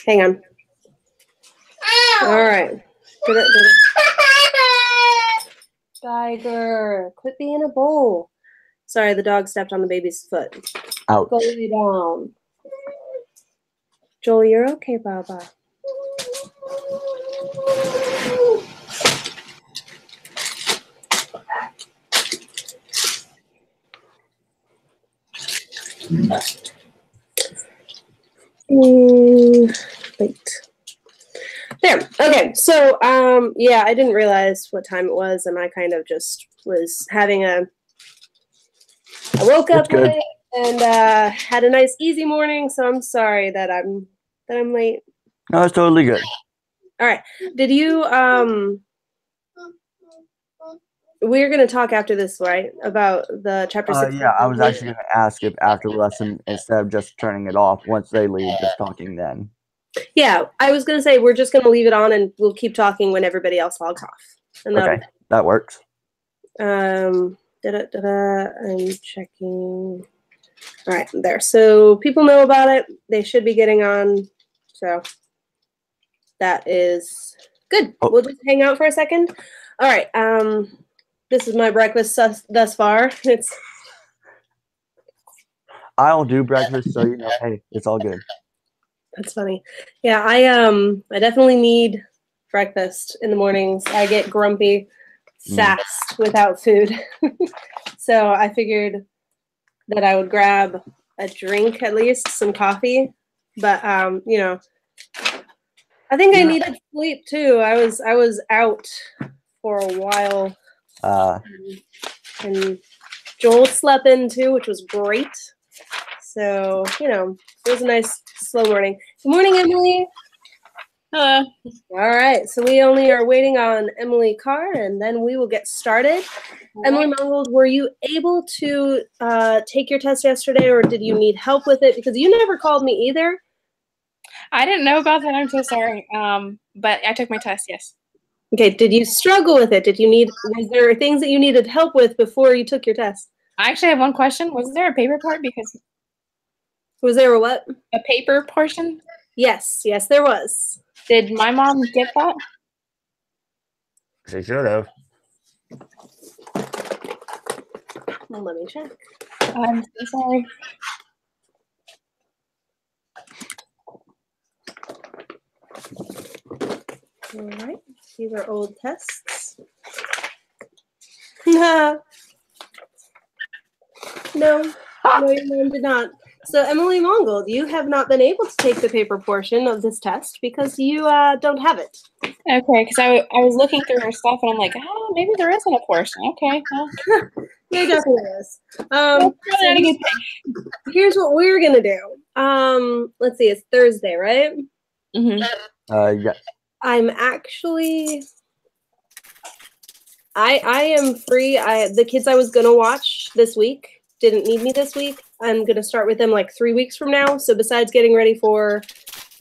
Hang on. All right. Tiger, quit being a bull. Sorry, the dog stepped on the baby's foot. Ouch. Go lay down. Joel, you're okay, Baba. Wait. There. Okay. So, yeah, I didn't realize what time it was, and I kind of just was having I woke up late and had a nice, easy morning. So I'm sorry that I'm late. No, it's totally good. All right. Did you we're going to talk after this, right? About the chapter 6. Yeah, I was actually going to ask if after the lesson, instead of just turning it off, once they leave, just talking then. Yeah, I was going to say we're just going to leave it on and we'll keep talking when everybody else logs off. And okay, that works. I'm checking. All right, there. So people know about it. They should be getting on. So that is good. Oh. We'll just hang out for a second. All right. This is my breakfast thus far. I'll do breakfast, so hey, it's all good. That's funny. Yeah, I definitely need breakfast in the mornings. I get grumpy fast without food. So I figured that I would grab a drink, at least some coffee. But I think I needed sleep too. I was out for a while. And Joel slept in too, which was great. So, it was a nice slow morning. Good morning, Emily. Hello. All right. So we only are waiting on Emily Carr, and then we will get started. Right. Emily Mongold, were you able to take your test yesterday, or did you need help with it? Because you never called me either. I didn't know about that. I'm so sorry. But I took my test, yes. Okay. Did you struggle with it? Was there things that you needed help with before you took your test? I actually have one question. Was there a paper part? Was there a what? A paper portion? Yes, there was. Did my mom get that? She should have. Well, let me check. I'm so sorry. All right. These are old tests. No, your mom did not. So, Emily Mongold, you have not been able to take the paper portion of this test because you don't have it. Okay, because I was looking through her stuff and I'm like, oh, maybe there isn't a portion. Okay, well. There definitely is. Here's what we're going to do. Let's see, it's Thursday, right? Mm-hmm. Yeah. I'm actually... I am free. The kids I was going to watch this week didn't need me this week. I'm going to start with them like 3 weeks from now. So besides getting ready for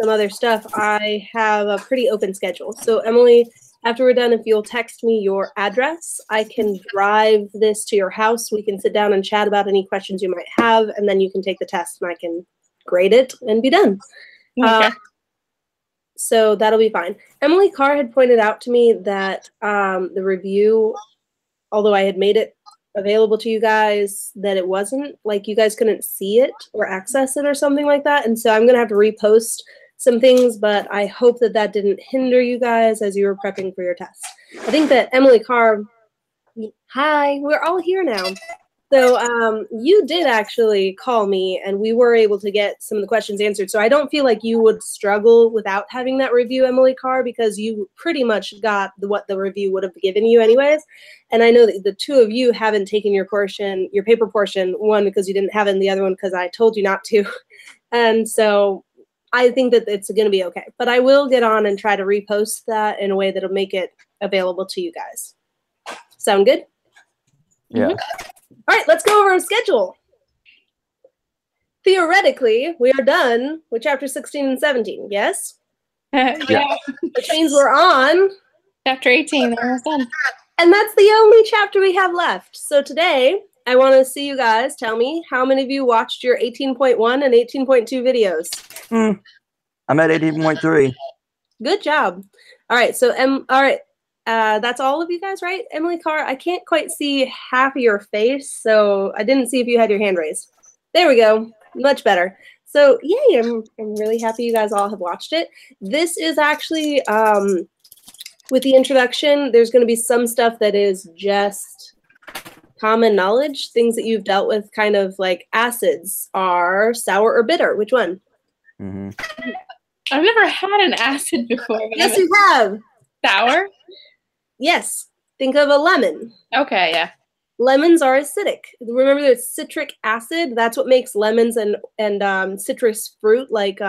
some other stuff, I have a pretty open schedule. So Emily, after we're done, if you'll text me your address, I can drive this to your house. We can sit down and chat about any questions you might have, and then you can take the test and I can grade it and be done. Okay. So that'll be fine. Emily Carr had pointed out to me that the review, although I had made it available to you guys, that it wasn't, like you guys couldn't see it or access it or something like that. And so I'm going to have to repost some things, but I hope that didn't hinder you guys as you were prepping for your test. I think that Emily Carr, hi, we're all here now. So you did actually call me, and we were able to get some of the questions answered. So I don't feel like you would struggle without having that review, Emily Carr, because you pretty much got what the review would have given you anyways. And I know that the two of you haven't taken your paper portion, one because you didn't have it, and the other one because I told you not to. And so I think that it's going to be okay. But I will get on and try to repost that in a way that'll make it available to you guys. Sound good? Yeah. Mm-hmm. All right, let's go over our schedule. Theoretically, we are done with chapter 16 and 17, yes? Yeah. Which means we're on chapter 18. We're almost done. And that's the only chapter we have left. So today, I want to see you guys tell me how many of you watched your 18.1 and 18.2 videos. I'm at 18.3. Good job. All right, so all right, that's all of you guys, right? Emily Carr, I can't quite see half of your face, so I didn't see if you had your hand raised. There we go. Much better. So yay, I'm really happy you guys all have watched it. This is actually, with the introduction, there's going to be some stuff that is just common knowledge, things that you've dealt with, kind of like acids are sour or bitter. Which one? Mm-hmm. I've never had an acid before. But Yes, you have. Sour? Yes. Think of a lemon. Okay, yeah. Lemons are acidic. Remember, there's citric acid. That's what makes lemons and citrus fruit like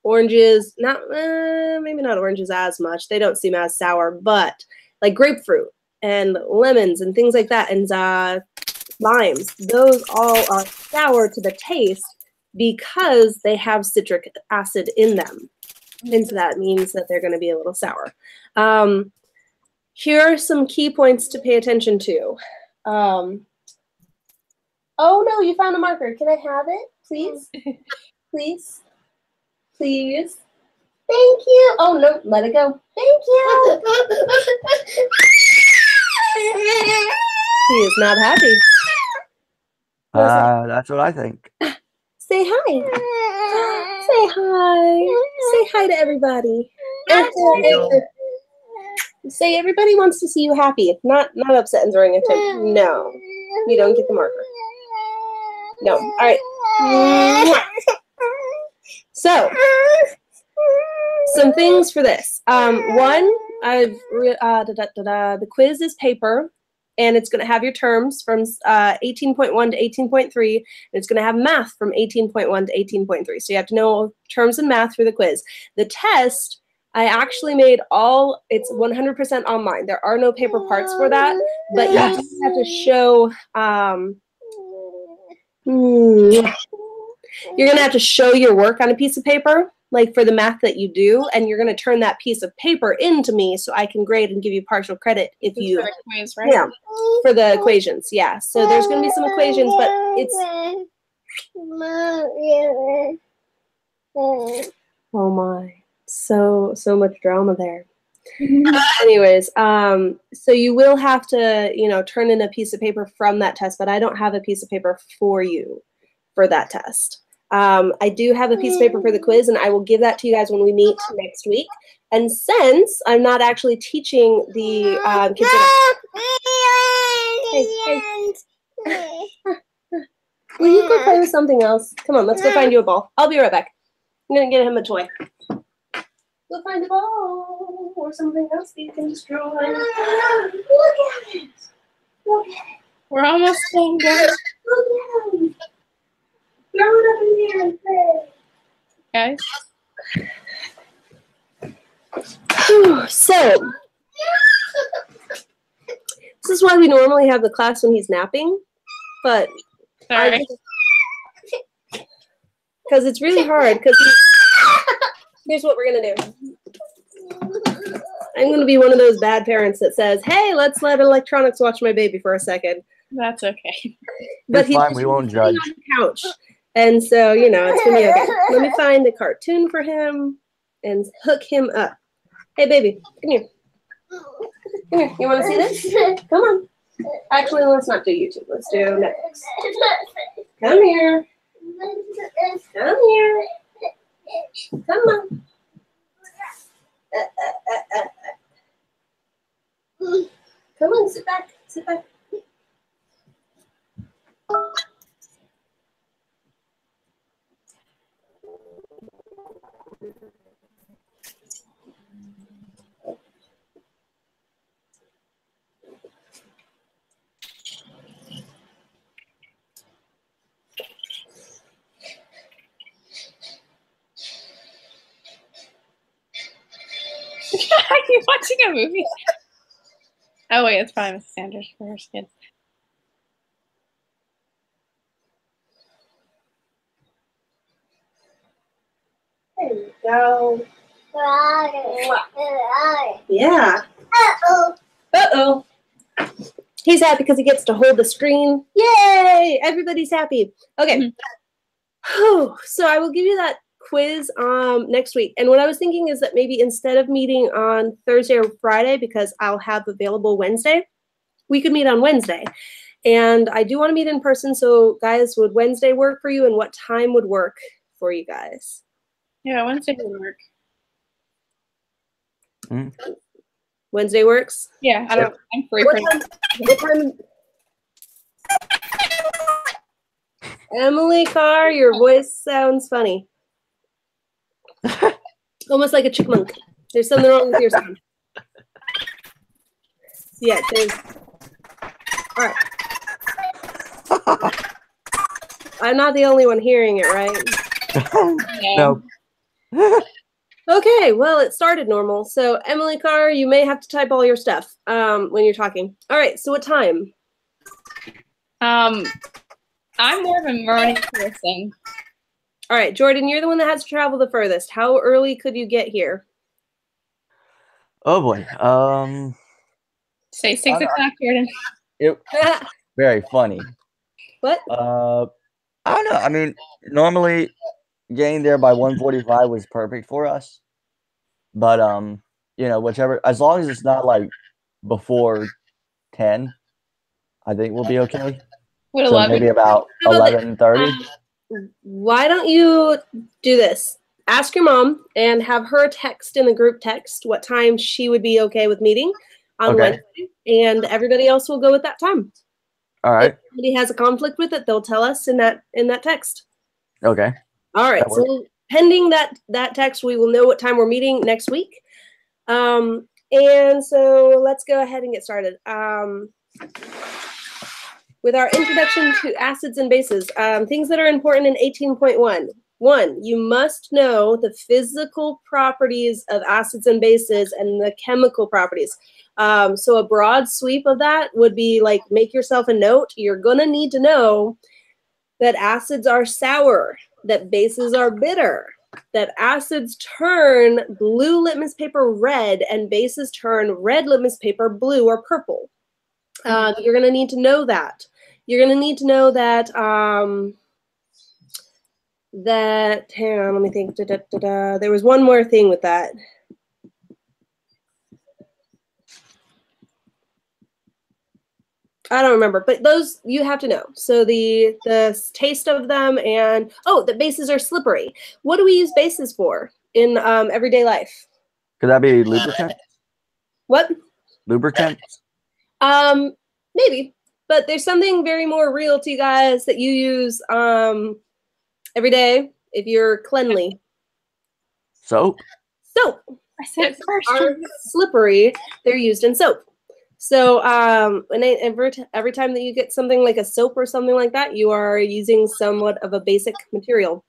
oranges. Not maybe not oranges as much. They don't seem as sour, but like grapefruit and lemons and things like that, and limes. Those all are sour to the taste because they have citric acid in them, and so that means that they're going to be a little sour. Here are some key points to pay attention to. Oh no, you found a marker. Can I have it, please? Please? Please? Thank you. Oh no, let it go. Thank you. He is not happy. That's what I think. Say hi. Say hi. Say hi to everybody. Say everybody wants to see you happy, not upset and throwing a temper. No, you don't get the marker. No. All right. So, some things for this. One, the quiz is paper, and it's going to have your terms from 18.1 to 18.3, and it's going to have math from 18.1 to 18.3. So you have to know terms and math for the quiz. The test, I actually made it's 100% online. There are no paper parts for that, but you have to show, you're going to have to show your work on a piece of paper, like for the math that you do, and you're going to turn that piece of paper into me so I can grade and give you partial credit if you, for the quiz, right? Yeah, for the equations, yeah. So there's going to be some equations, but it's, oh my. So much drama there. Anyways, so you will have to, turn in a piece of paper from that test, but I don't have a piece of paper for you for that test. I do have a piece of paper for the quiz, and I will give that to you guys when we meet next week. And since I'm not actually teaching the kids, will you go play with something else? Come on, let's go find you a ball. I'll be right back. I'm gonna get him a toy. Go find a ball or something else that you can destroy. Look at it. Look at it. We're almost done, guys. Look at him. Throw it up in the air and play. Guys. So, this is why we normally have the class when he's napping, but Sorry. Because it's really hard. Because here's what we're gonna do. I'm gonna be one of those bad parents that says, "Hey, let's let electronics watch my baby for a second." That's okay. But he's fine. We won't judge. on the couch, and so it's gonna be okay. Let me find a cartoon for him and hook him up. Hey, baby, come here. Come here. You want to see this? Come on. Actually, let's not do YouTube. Let's do Netflix. Come here. Come here. Come on. Come on, sit back. Sit back. Are you watching a movie? Oh wait, it's probably Mrs. Sanders for her kids. There we go. Yeah. Uh-oh. Uh-oh. He's happy because he gets to hold the screen. Yay! Everybody's happy. Okay. So I will give you that quiz next week. And what I was thinking is that maybe instead of meeting on Thursday or Friday, because I'll have available Wednesday, we could meet on Wednesday. And I do want to meet in person. So guys, would Wednesday work for you? And what time would work for you guys? Yeah, Wednesday would work. Wednesday works? Yeah, I'm free. What time? Emily Carr, your voice sounds funny. Almost like a chipmunk. There's something wrong with your sound. Yeah, there's. All right. I'm not the only one hearing it, right? No. Okay, well, it started normal. So, Emily Carr, you may have to type all your stuff when you're talking. All right, so what time? I'm more of a morning person. All right, Jordan, you're the one that has to travel the furthest. How early could you get here? Oh boy. Say 6 o'clock, Jordan. Very funny. What? I don't know. I mean, normally getting there by 1:45 was perfect for us. But you know, whichever, as long as it's not like before 10, I think we'll be okay. What, So 11? maybe about 11:30. Why don't you do this? Ask your mom and have her text in the group text what time she would be okay with meeting on Wednesday, and everybody else will go with that time. All right. If somebody has a conflict with it, they'll tell us in that text. Okay. All right. So pending that text, we will know what time we're meeting next week. And so let's go ahead and get started. With our introduction to acids and bases, things that are important in 18.1. 1, you must know the physical properties of acids and bases and the chemical properties. So a broad sweep of that would be like, make yourself a note. You're going to need to know that acids are sour, that bases are bitter, that acids turn blue litmus paper red and bases turn red litmus paper blue or purple. You're going to need to know that. You're going to need to know that, hang on, let me think. There was one more thing with that. I don't remember, but those you have to know. So the taste of them, and the bases are slippery. What do we use bases for in everyday life? Could that be lubricant? What? Lubricant? Maybe, but there's something very more real to you guys that you use every day if you're cleanly. Soap? Soap. I said it first. Are slippery. They're used in soap. So every time that you get something like a soap or something like that, you are using somewhat of a basic material.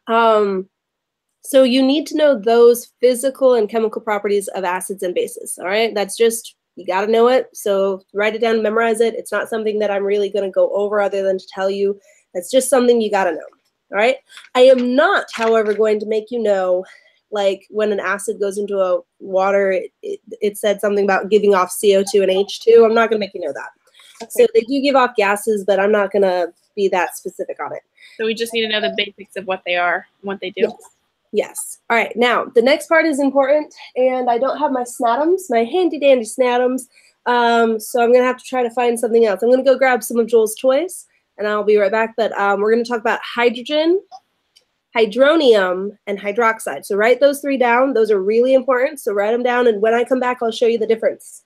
So you need to know those physical and chemical properties of acids and bases. All right, that's just, you got to know it. So write it down, memorize it. It's not something that I'm really going to go over other than to tell you. That's just something you got to know. All right. I am not, however, going to make you know, like when an acid goes into a water, it said something about giving off CO2 and H2. I'm not going to make you know that. Okay. So they do give off gases, but I'm not going to be that specific on it. So we just need to know the basics of what they are and what they do. Yes. Yes. All right. Now, the next part is important, and I don't have my snatoms, my handy-dandy snatoms, so I'm going to have to try to find something else. I'm going to go grab some of Joel's toys, and I'll be right back. But we're going to talk about hydrogen, hydronium, and hydroxide. So write those 3 down. Those are really important, so write them down, and when I come back, I'll show you the difference.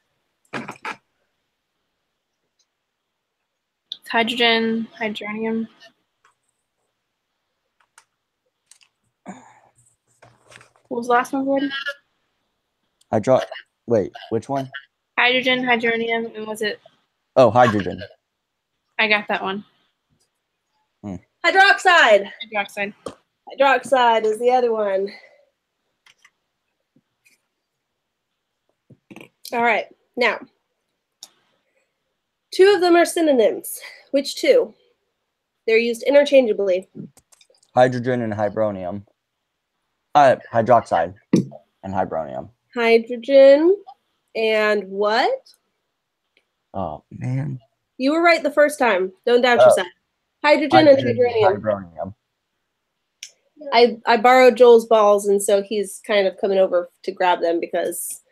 Hydrogen, hydronium. What was the last one, Gordon? Wait, which one? Hydrogen, hydronium, and was it? Oh, hydrogen. I got that one. Hydroxide. Hydroxide. Hydroxide is the other one. All right. Now, 2 of them are synonyms. Which 2? They're used interchangeably. Hydrogen and hydronium. Hydroxide and hydronium. Hydrogen and what? Oh man. You were right the first time. Don't doubt Oh, yourself. Hydrogen and hydrogen and hydronium. hydronium. I borrowed Joel's balls, and so he's kind of coming over to grab them because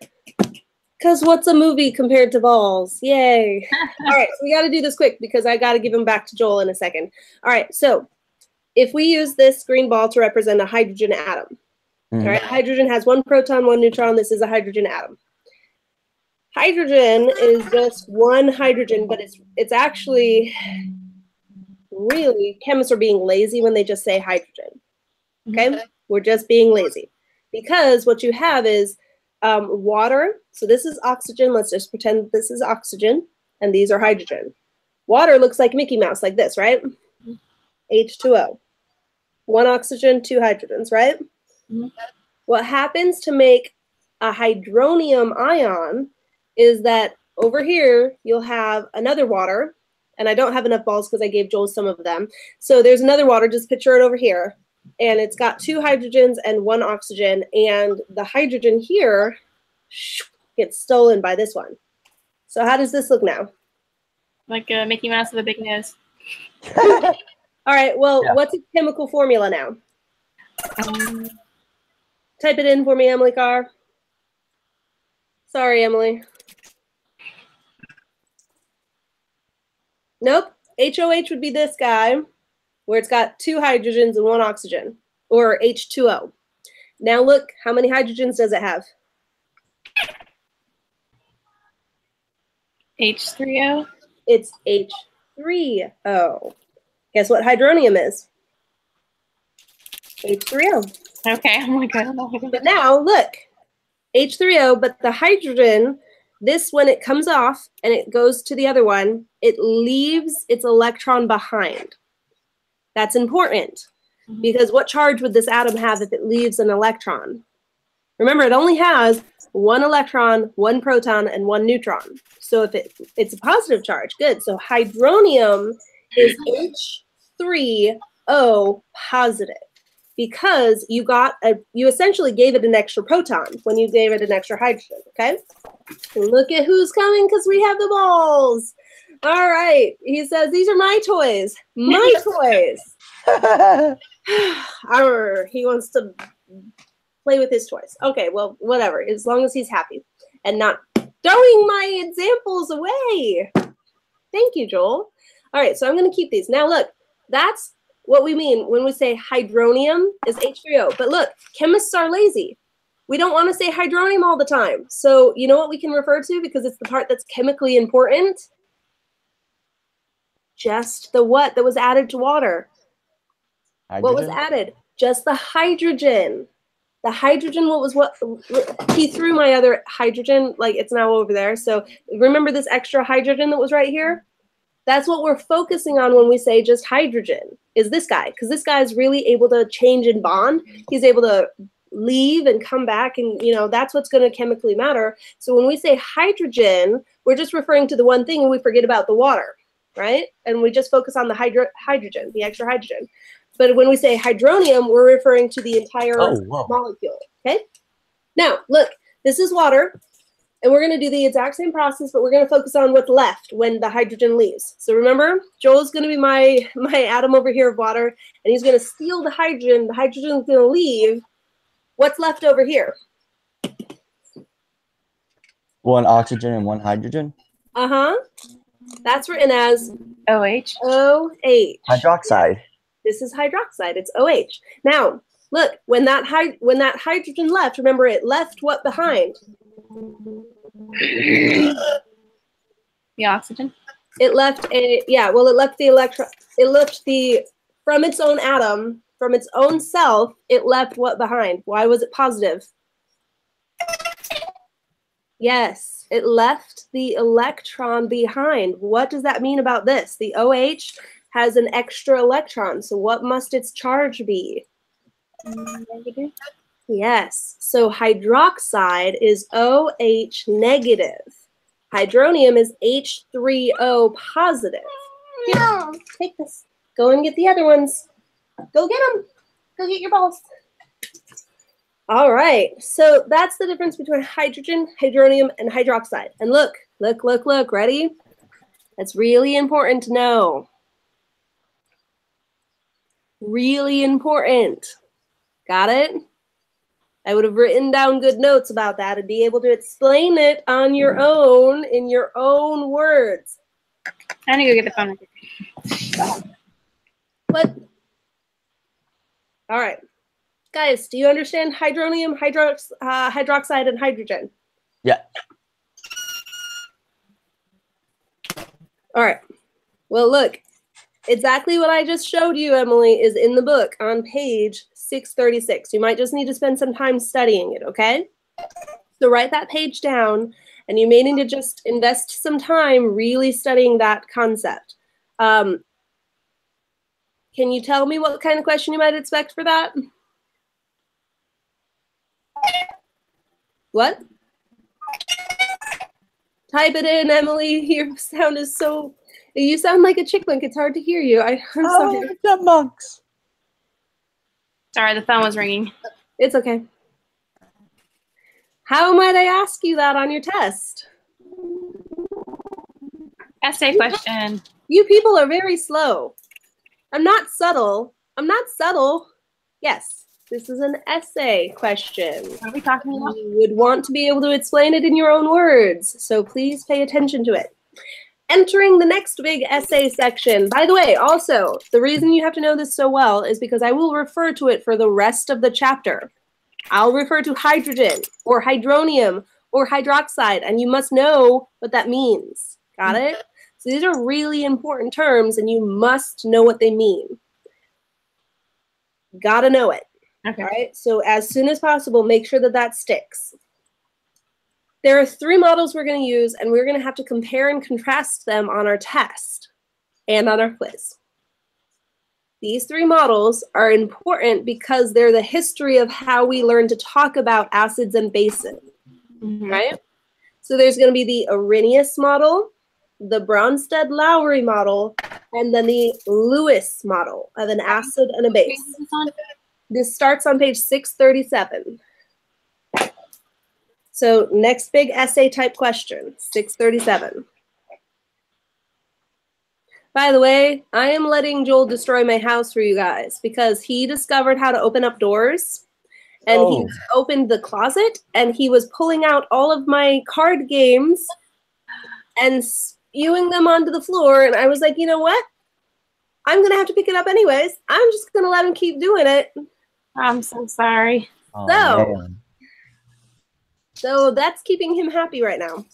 what's a movie compared to balls? Yay. All right, so we got to do this quick because I got to give them back to Joel in a second. All right, so if we use this green ball to represent a hydrogen atom, all right, hydrogen has 1 proton, 1 neutron. This is a hydrogen atom. Hydrogen is just 1 hydrogen, but it's actually really, chemists are being lazy when they just say hydrogen. Okay, we're just being lazy because what you have is water. So this is oxygen. Let's just pretend that this is oxygen and these are hydrogen. Water looks like Mickey Mouse, like this, right? H2O. 1 oxygen, 2 hydrogens, right? What happens to make a hydronium ion is that over here you'll have another water, and I don't have enough balls because I gave Joel some of them. So there's another water, just picture it over here. And it's got 2 hydrogens and 1 oxygen, and the hydrogen here gets stolen by this one. So how does this look now? Like Mickey Mouse with a big nose. All right, well, what's its chemical formula now? Type it in for me, Emily Carr. Sorry, Emily. Nope. HOH would be this guy, where it's got 2 hydrogens and 1 oxygen, or H2O. Now look, how many hydrogens does it have? H3O? It's H3O. Guess what hydronium is? H3O. Okay, I'm like, I don't know. But now look, H3O, but the hydrogen, this, when it comes off and it goes to the other one, it leaves its electron behind. That's important because what charge would this atom have if it leaves an electron? Remember, it only has 1 electron, 1 proton, and 1 neutron. So if it's a positive charge, good. So hydronium is H3O positive because you essentially gave it an extra proton when you gave it an extra hydrogen, okay? And look at who's coming because we have the balls. All right, he says, these are my toys. My toys. He wants to play with his toys. Okay, well, whatever, as long as he's happy and not throwing my examples away. Thank you, Joel. All right, so I'm going to keep these. Now, look, that's what we mean when we say hydronium is H3O. But look, chemists are lazy. We don't want to say hydronium all the time. So you know what we can refer to because it's the part that's chemically important? Just the what that was added to water. Hydrogen? What was added? Just the hydrogen. The hydrogen, what he threw my other hydrogen, like it's now over there. So remember this extra hydrogen that was right here? That's what we're focusing on when we say just hydrogen, is this guy. Because this guy is really able to change and bond. He's able to leave and come back, and that's what's going to chemically matter. So when we say hydrogen, we're just referring to the one thing and we forget about the water, right? And we just focus on the hydrogen, the extra hydrogen. But when we say hydronium, we're referring to the entire molecule, okay? Now, look, this is water, and we're going to do the exact same process, but we're going to focus on what's left when the hydrogen leaves. So remember, Joel's going to be my atom over here of water, and he's going to steal the hydrogen. The hydrogen's going to leave. What's left over here? 1 oxygen and 1 hydrogen. That's written as OH. OH. Hydroxide. This is hydroxide. It's OH. Now, look, when that hydrogen left, remember it left what behind? The oxygen. It left it left the electron. It left from its own atom, from its own self, it left what behind? Why was it positive? Yes, it left the electron behind. What does that mean about this? The OH has an extra electron, so what must its charge be? Negative. Yes, so hydroxide is OH negative. Hydronium is H3O positive. Here, take this. Go and get the other ones. Go get them. Go get your balls. All right, so that's the difference between hydrogen, hydronium, and hydroxide. And look, ready? That's really important to know. Really important. Got it? I would have written down good notes about that and be able to explain it on your own in your own words. I need to go get the phone. What? All right. Guys, do you understand hydronium, hydroxide, and hydrogen? Yeah. All right. Well, look, exactly what I just showed you, Emily, is in the book on page 636. You might just need to spend some time studying it, okay? So write that page down, and you may need to just invest some time really studying that concept. Can you tell me what kind of question you might expect for that? What? Type it in, Emily. Your sound is so... You sound like a chicklink. It's hard to hear you. I'm sorry. Chipmunks. Sorry, the phone was ringing. It's okay. How might I ask you that on your test? Essay question. You people are very slow. I'm not subtle. I'm not subtle. Yes, this is an essay question. What are we talking about? You would want to be able to explain it in your own words, so please pay attention to it. Entering the next big essay section. By the way, also, the reason you have to know this so well is because I will refer to it for the rest of the chapter. I'll refer to hydrogen or hydronium or hydroxide, and you must know what that means. Got it? So these are really important terms, and you must know what they mean. Gotta know it. Okay. All right? So as soon as possible, make sure that that sticks. There are 3 models we're going to use, and we're going to have to compare and contrast them on our test and on our quiz. These 3 models are important because they're the history of how we learn to talk about acids and bases, right? So there's going to be the Arrhenius model, the Bronsted-Lowry model, and then the Lewis model of an acid and a base. This starts on page 637. So next big essay type question, 637. By the way, I am letting Joel destroy my house for you guys because he discovered how to open up doors, and he opened the closet and he was pulling out all of my card games and spewing them onto the floor. And I was like, you know what? I'm going to have to pick it up anyways. I'm just going to let him keep doing it. I'm so sorry. Oh, So that's keeping him happy right now.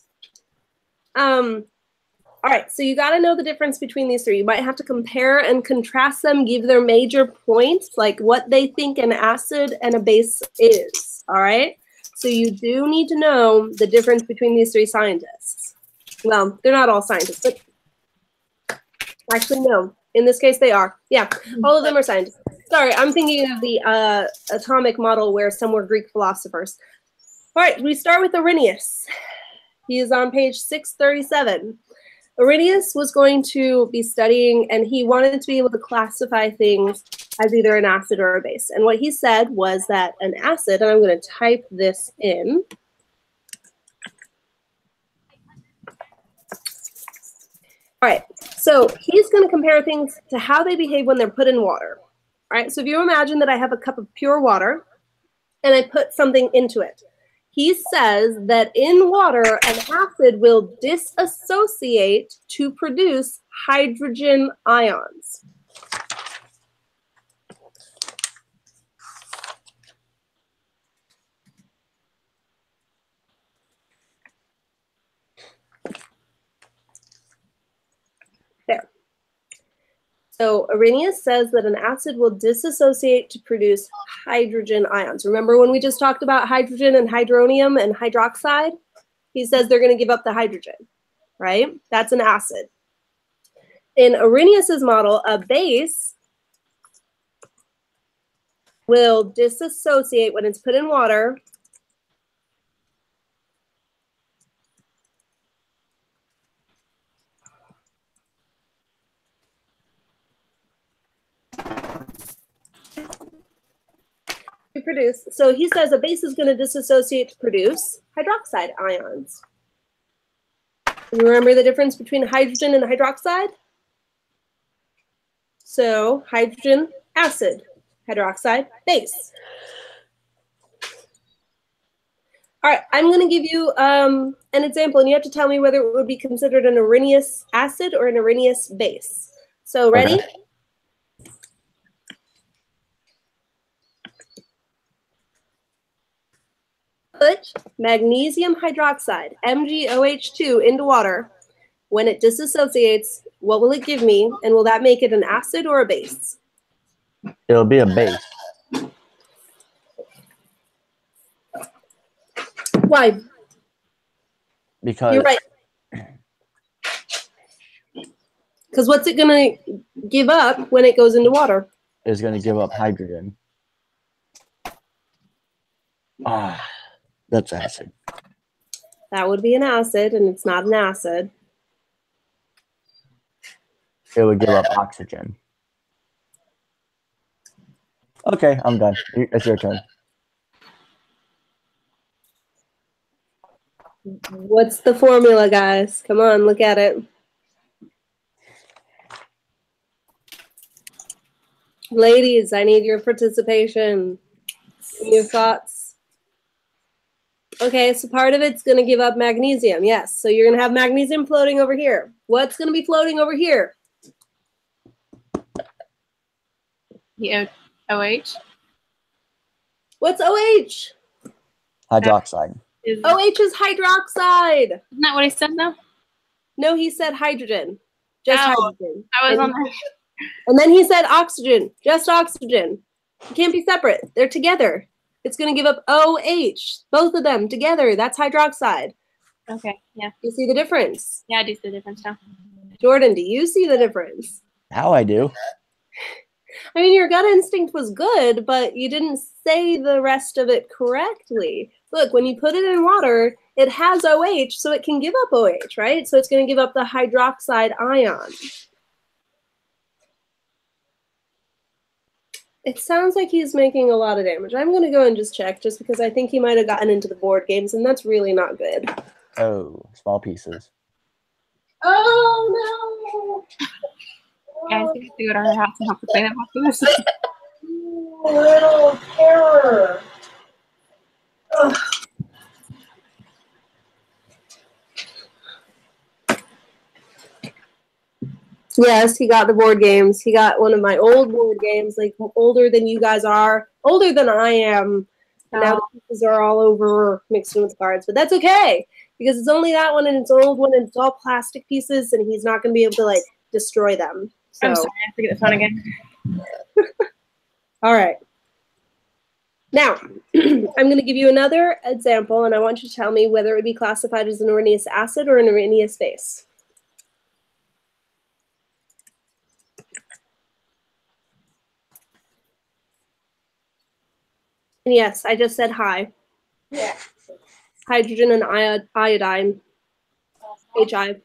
All right, so you got to know the difference between these 3. You might have to compare and contrast them, give their major points, like what they think an acid and a base is, all right? So you do need to know the difference between these 3 scientists. Well, they're not all scientists, but actually, no. In this case, they are. Yeah, all of them are scientists. Sorry, I'm thinking of the atomic model where some were Greek philosophers. All right, we start with Arrhenius. He is on page 637. Arrhenius was going to be studying, and he wanted to be able to classify things as either an acid or a base. And what he said was that an acid, and I'm going to type this in. All right, so he's going to compare things to how they behave when they're put in water. All right, so if you imagine that I have a cup of pure water, and I put something into it. He says that in water, an acid will dissociate to produce hydrogen ions. There. So Arrhenius says that an acid will dissociate to produce hydrogen ions. Remember when we just talked about hydrogen and hydronium and hydroxide? He says they're going to give up the hydrogen, right? That's an acid. In Arrhenius's model, a base will dissociate when it's put in water to produce. So he says a base is going to dissociate to produce hydroxide ions. Remember the difference between hydrogen and hydroxide? So hydrogen, acid, hydroxide, base. All right, I'm going to give you an example, and you have to tell me whether it would be considered an Arrhenius acid or an Arrhenius base. So ready? Okay. Put magnesium hydroxide, MgOH2, into water. When it disassociates, what will it give me, and will that make it an acid or a base? It'll be a base. Why? Because You're right. Because what's it going to give up when it goes into water? it's going to give up hydrogen. Ah, that's acid. That would be an acid, and it's not an acid. It would give up oxygen. Okay, I'm done. It's your turn. What's the formula, guys? Come on, look at it. Ladies, I need your participation. Your thoughts. Okay, so part of it's going to give up magnesium. Yes, so you're going to have magnesium floating over here. What's going to be floating over here? The OH. What's OH? Hydroxide. OH is hydroxide. Isn't that what he said, though? No, he said hydrogen. Just Oh, hydrogen. I was on that. And then he said oxygen. Just oxygen. It can't be separate. They're together. It's going to give up OH. Both of them together. That's hydroxide. Okay, yeah. You see the difference? Yeah, I do see the difference now. Jordan, do you see the difference? How I do? I mean, your gut instinct was good, but you didn't say the rest of it correctly. Look, when you put it in water, it has OH, so it can give up OH, right? So it's going to give up the hydroxide ion. It sounds like he's making a lot of damage. I'm going to go and just check, just because I think he might have gotten into the board games, and that's really not good. Oh, small pieces. Oh, no! Guys, we have to go to her house and help her clean up after this. Little terror. Ugh. Yes, he got the board games. He got one of my old board games, like older than you guys are, older than I am. And now the pieces are all over mixed in with cards, but that's okay because it's only that one and it's an old one and it's all plastic pieces, and he's not going to be able to like destroy them. So. I'm sorry, I have to get the phone again. All right. Now, I'm going to give you another example, and I want you to tell me whether it would be classified as an Arrhenius acid or an Arrhenius base. And yes, I just said hi. Yeah. Hydrogen and iodine. HI.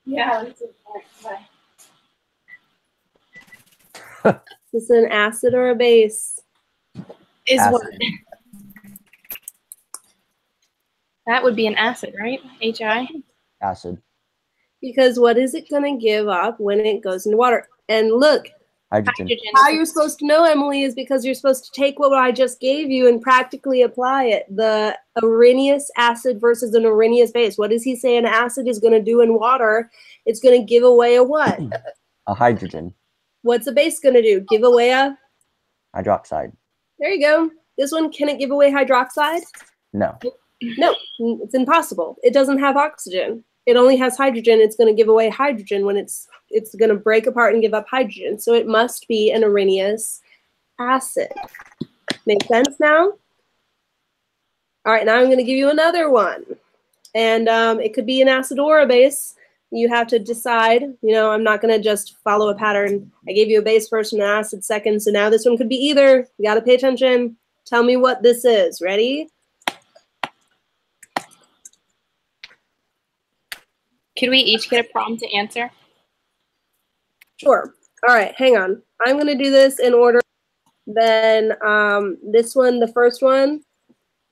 Yeah. Is this an acid or a base? Is Acid. what? That would be an acid, right? HI. Acid. Because what is it going to give up when it goes into water? And look, Hydrogen. how you're supposed to know, Emily, is because you're supposed to take what I just gave you and practically apply it. The Arrhenius acid versus an Arrhenius base. What does he say an acid is going to do in water? It's going to give away a what? A hydrogen. What's a base going to do? Give away a? Hydroxide. There you go. This one, can it give away hydroxide? No. No, it's impossible. It doesn't have oxygen. It only has hydrogen. It's going to give away hydrogen when it's going to break apart and give up hydrogen. So it must be an Arrhenius acid. Make sense now? All right, now I'm going to give you another one. And it could be an acid or a base. You have to decide. You know, I'm not going to just follow a pattern. I gave you a base first and an acid second. So now this one could be either. You got to pay attention. Tell me what this is. Ready? Could we each get a prompt to answer? Sure. All right, hang on. I'm going to do this in order. Then this one, the first one,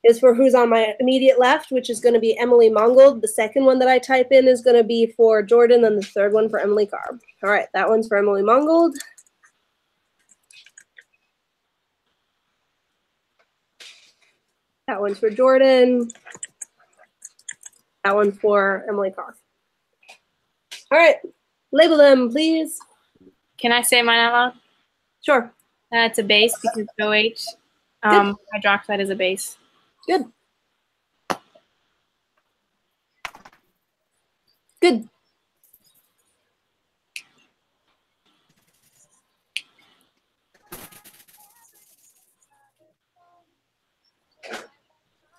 is for who's on my immediate left, which is going to be Emily Mongold. The second one that I type in is going to be for Jordan, and the third one for Emily Carr. All right, that one's for Emily Mongold. That one's for Jordan. That one for Emily Carr. All right, label them, please. Can I say mine out loud? Sure. It's a base because OH. Hydroxide is a base. Good. Good.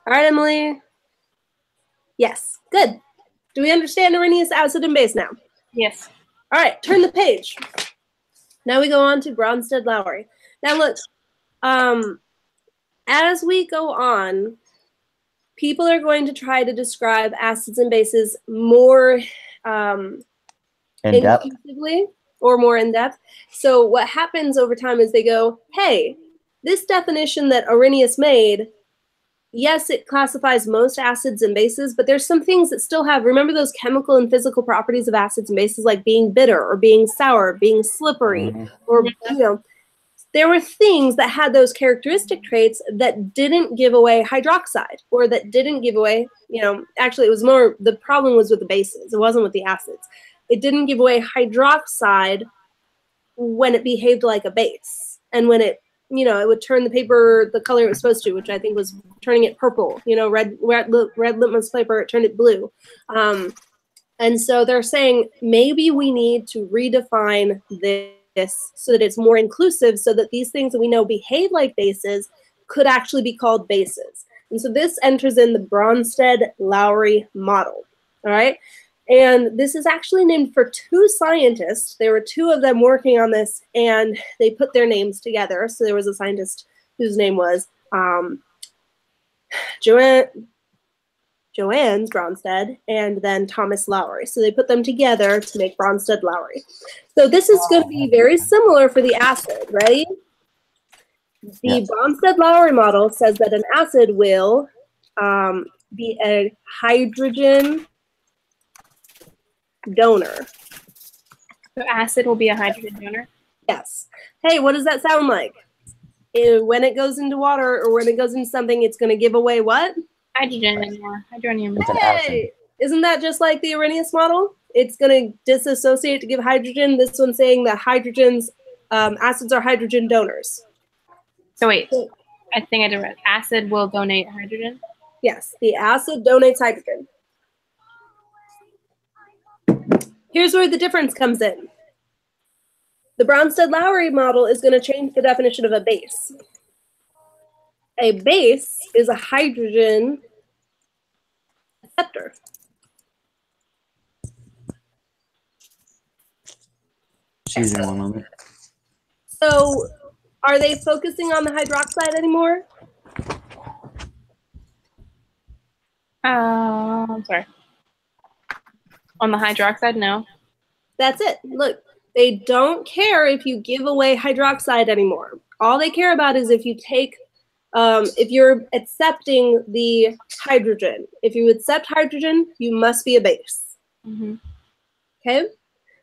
All right, Emily. Yes, good. Do we understand Arrhenius acid and base now? Yes. All right, turn the page. Now we go on to Bronsted-Lowry. Now look, as we go on, people are going to try to describe acids and bases more inclusively or more in depth. So what happens over time is they go, hey, this definition that Arrhenius made, yes, it classifies most acids and bases, but there's some things that still have, remember those chemical and physical properties of acids and bases, like being bitter or being sour, being slippery, or, you know, there were things that had those characteristic traits that didn't give away hydroxide, or that didn't give away, you know, actually it was more, the problem was with the bases. It wasn't with the acids. It didn't give away hydroxide when it behaved like a base. And when it, you know, it would turn the paper the color it was supposed to, which I think was turning it purple, you know, red litmus paper, it turned it blue. And so they're saying maybe we need to redefine this so that it's more inclusive, so that these things that we know behave like bases could actually be called bases. And so this enters in the Bronsted-Lowry model, all right? And this is actually named for two scientists. There were two of them working on this, and they put their names together. So there was a scientist whose name was Johannes Bronsted, and then Thomas Lowry. So they put them together to make Bronsted-Lowry. So this is going to be very similar for the acid, right? The Bronsted-Lowry model says that an acid will be a hydrogen donor. So acid will be a hydrogen donor? Yes. Hey, what does that sound like? When it goes into water or when it goes into something, it's going to give away what? Hydrogen and hydronium. Hey, isn't that just like the Arrhenius model? It's going to disassociate to give hydrogen. This one's saying that hydrogens, acids are hydrogen donors. So wait, I think I did right. Acid will donate hydrogen? Yes, the acid donates hydrogen. Here's where the difference comes in. The Bronsted-Lowry model is going to change the definition of a base. A base is a hydrogen acceptor. Excuse me one moment. So are they focusing on the hydroxide anymore? I'm sorry. On the hydroxide, no. That's it. Look, they don't care if you give away hydroxide anymore. All they care about is if you take, if you're accepting the hydrogen. If you accept hydrogen, you must be a base. Mm-hmm. Okay?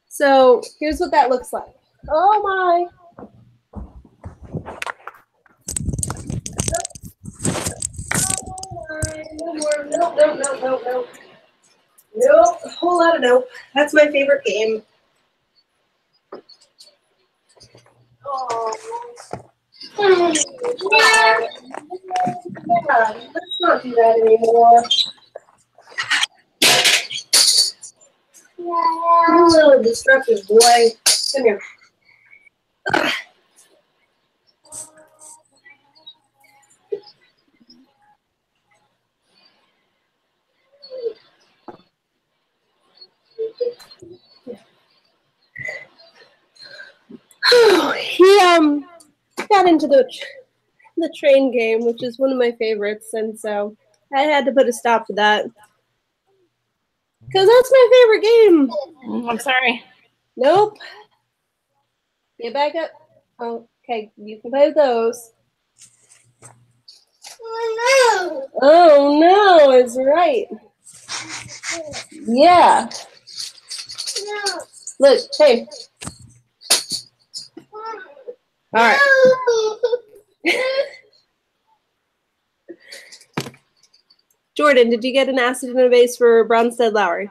So here's what that looks like. Oh my. No. Nope, a whole lot of nope. That's my favorite game. Oh. Let's not do that anymore. You little destructive boy. Come here. He got into the train game, which is one of my favorites, and so I had to put a stop to that. Because that's my favorite game. I'm sorry. Nope. Get back up. Oh, okay, you can play with those. Oh no, it's right. Yeah. Look, hey. All right. Jordan, did you get an acid and a base for Bronsted-Lowry?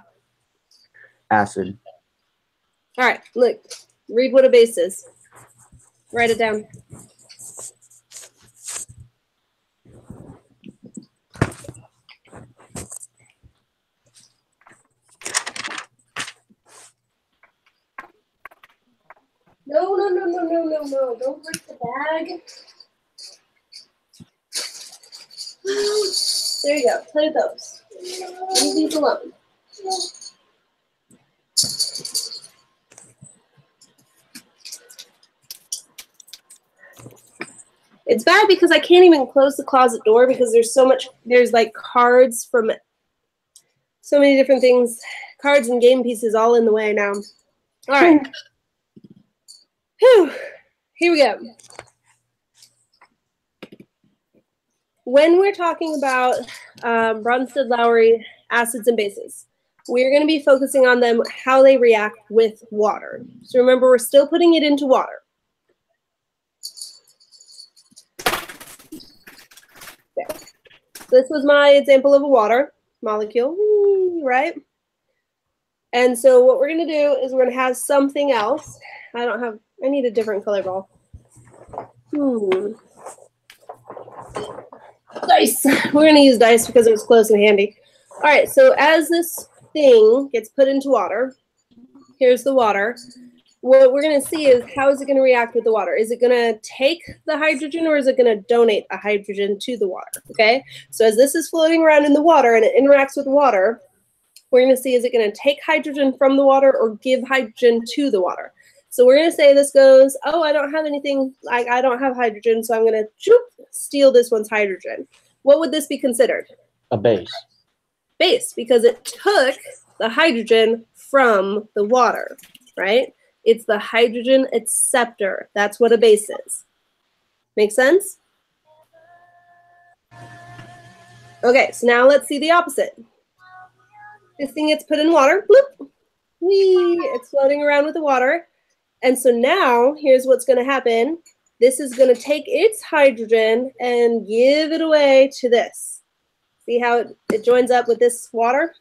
Acid. All right, look. Read what a base is. Write it down. No. Don't break the bag. There you go. Play with those. Leave these alone. It's bad because I can't even close the closet door because there's like cards from so many different things, cards and game pieces all in the way now. All right. Whew. Here we go. When we're talking about Bronsted-Lowry acids and bases, we're going to be focusing on them, how they react with water. So remember, we're still putting it into water. Okay. This was my example of a water molecule, right? And so what we're going to do is we're going to have something else. I need a different color ball. Dice. We're going to use dice because it was close and handy. All right, so as this thing gets put into water, here's the water. What we're going to see is how is it going to react with the water? Is it going to take the hydrogen or is it going to donate a hydrogen to the water? Okay, so as this is floating around in the water and it interacts with water, we're going to see is it going to take hydrogen from the water or give hydrogen to the water? So we're going to say this goes, oh, I don't have anything, I don't have hydrogen, so I'm going to steal this one's hydrogen. What would this be considered? A base. Base, because it took the hydrogen from the water, right? It's the hydrogen acceptor. That's what a base is. Make sense? Okay, so now let's see the opposite. This thing gets put in water. Bloop. Whee, it's floating around with the water. And so now, here's what's going to happen. This is going to take its hydrogen and give it away to this. See how it joins up with this water?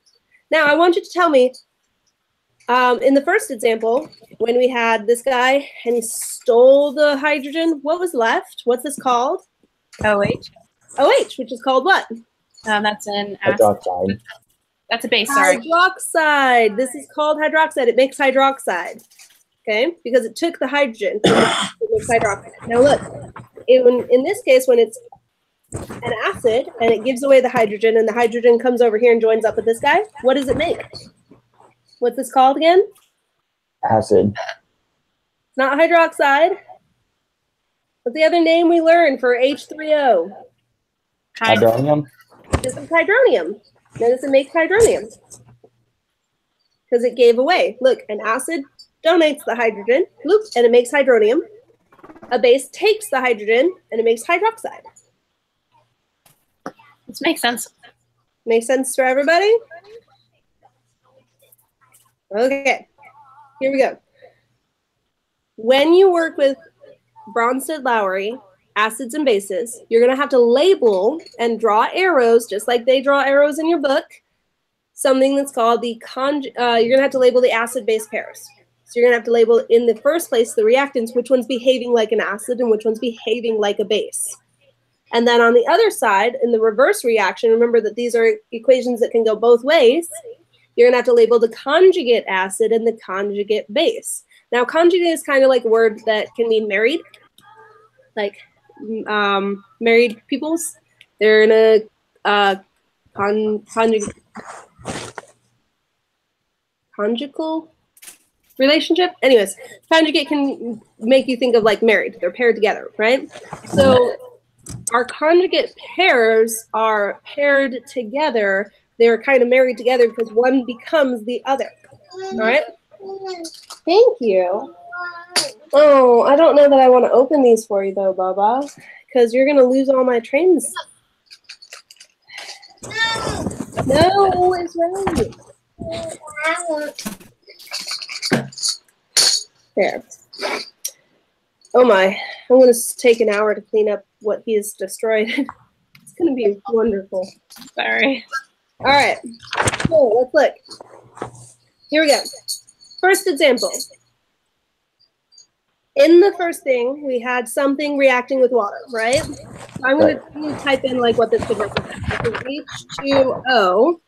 Now, I want you to tell me, in the first example, when we had this guy and he stole the hydrogen, what was left? What's this called? OH. OH, which is called what? That's an acid. Hydroxide. That's a base, sorry. Hydroxide. This is called hydroxide. It makes hydroxide. Okay, because it took the hydrogen. It makes hydroxide. Now look, in this case, when it's an acid and it gives away the hydrogen and the hydrogen comes over here and joins up with this guy, what does it make? What's this called again? Acid. It's not hydroxide. What's the other name we learned for H3O? Hydronium. This is hydronium. Notice it makes hydronium. Because it gave away. Look, an acid donates the hydrogen, and it makes hydronium. A base takes the hydrogen, and it makes hydroxide. This makes sense. Makes sense for everybody? Okay, here we go. When you work with Bronsted-Lowry acids and bases, you're going to have to label and draw arrows, just like they draw arrows in your book, something that's called the you're going to have to label the acid-base pairs. So you're going to have to label in the first place the reactants, which one's behaving like an acid and which one's behaving like a base. And then on the other side, in the reverse reaction, remember that these are equations that can go both ways. You're going to have to label the conjugate acid and the conjugate base. Now, conjugate is kind of like a word that can mean married, like married peoples. They're in a conjugal relationship. Anyways, conjugate can make you think of like married. They're paired together, right? So our conjugate pairs are paired together. They're kind of married together because one becomes the other. All right? Thank you. Oh, I don't know that I want to open these for you though, Baba, because you're going to lose all my trains No, it's right. There. Oh my, I'm going to take an hour to clean up what he has destroyed. It's going to be wonderful. Sorry. All right, so let's look. Here we go. First example. In the first thing, we had something reacting with water, right? So I'm going to type in like what this could represent. This is H2O.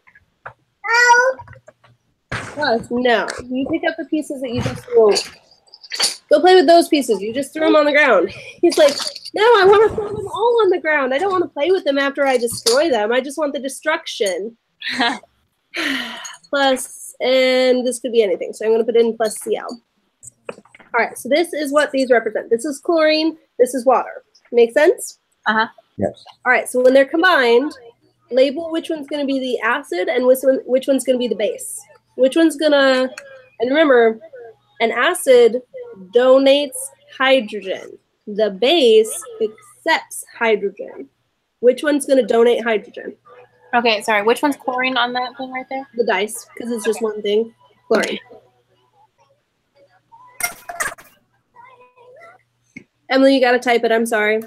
Plus, no. You pick up the pieces that you just threw. Go play with those pieces. You just threw them on the ground. He's like, no, I want to throw them all on the ground. I don't want to play with them after I destroy them. I just want the destruction. Plus, and this could be anything. So I'm going to put in plus Cl. All right, so this is what these represent. This is chlorine. This is water. Make sense? Uh-huh. Yes. All right, so when they're combined, label which one's going to be the acid and which one's going to be the base. Which one's going to, and remember, an acid donates hydrogen. The base accepts hydrogen. Which one's going to donate hydrogen? Okay, sorry. Which one's chlorine on that thing right there? The dice, because it's just one thing. Chlorine. Emily, you got to type it. I'm sorry.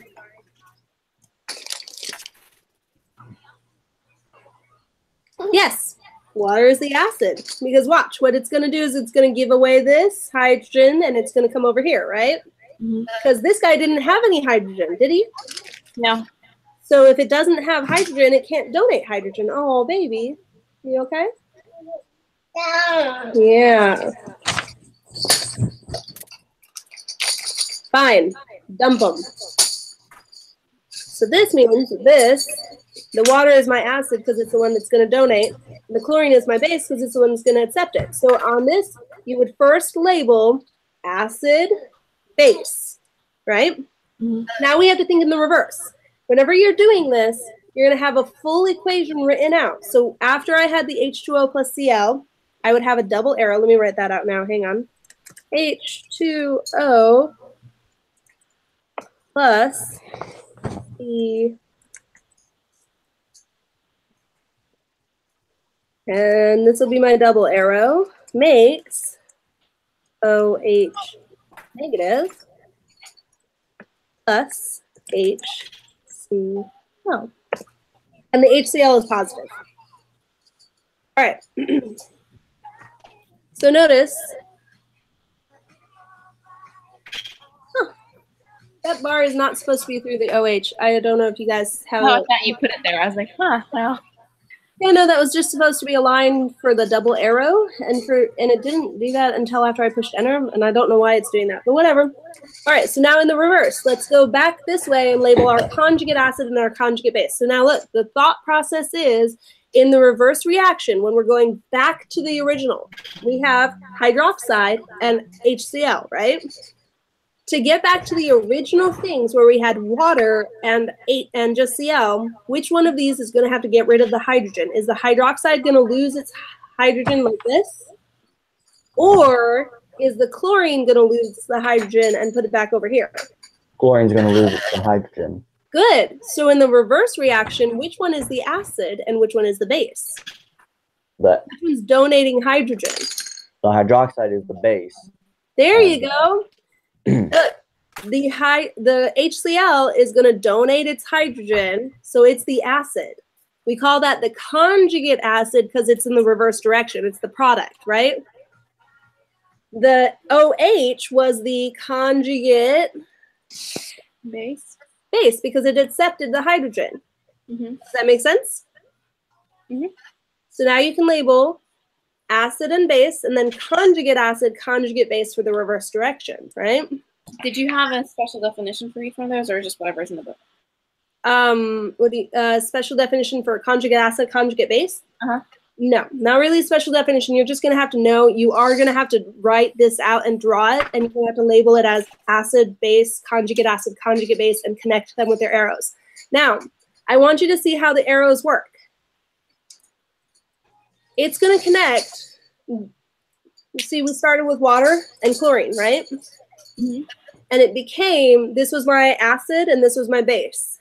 Yes. Water is the acid, because watch, what it's going to do is it's going to give away this hydrogen and it's going to come over here, right? Because this guy didn't have any hydrogen, did he? No. So if it doesn't have hydrogen, it can't donate hydrogen. Oh, baby. You okay? Yeah. Fine. Dump them. So this means this, the water is my acid because it's the one that's going to donate. The chlorine is my base because it's the one that's going to accept it. So on this, you would first label acid, base, right? Now we have to think in the reverse. Whenever you're doing this, you're going to have a full equation written out. So after I had the H2O plus Cl, I would have a double arrow. Let me write that out now. Hang on. H2O plus C. And this will be my double arrow, makes OH negative plus HCl. And the HCl is positive. All right. So notice, that bar is not supposed to be through the OH. I don't know if you guys have. Oh, I thought you put it there. I was like, huh, well. Yeah, no, that was just supposed to be a line for the double arrow, and it didn't do that until after I pushed enter, and I don't know why it's doing that, but whatever. All right, so now in the reverse, let's go back this way and label our conjugate acid and our conjugate base. So now look, the thought process is in the reverse reaction, when we're going back to the original, we have hydroxide and HCl, right? To get back to the original things where we had water and just Cl, which one of these is going to have to get rid of the hydrogen? Is the hydroxide going to lose its hydrogen like this? Or is the chlorine going to lose the hydrogen and put it back over here? Chlorine's going to lose the hydrogen. Good. So in the reverse reaction, which one is the acid and which one is the base? Which one's donating hydrogen? The hydroxide is the base. There you go. Look, the HCl is going to donate its hydrogen, so it's the acid. We call that the conjugate acid because it's in the reverse direction. It's the product, right? The OH was the conjugate Base because it accepted the hydrogen. Does that make sense? So now you can label acid and base, and then conjugate acid, conjugate base for the reverse direction, right? Did you have a special definition for each one of those, or just whatever's in the book? With the special definition for conjugate acid, conjugate base? No, not really a special definition. You're just going to have to know, you are going to have to write this out and draw it, and you're going to have to label it as acid, base, conjugate base, and connect them with their arrows. Now, I want you to see how the arrows work. It's going to connect. You see, we started with water and chlorine, right? And it became, this was my acid and this was my base.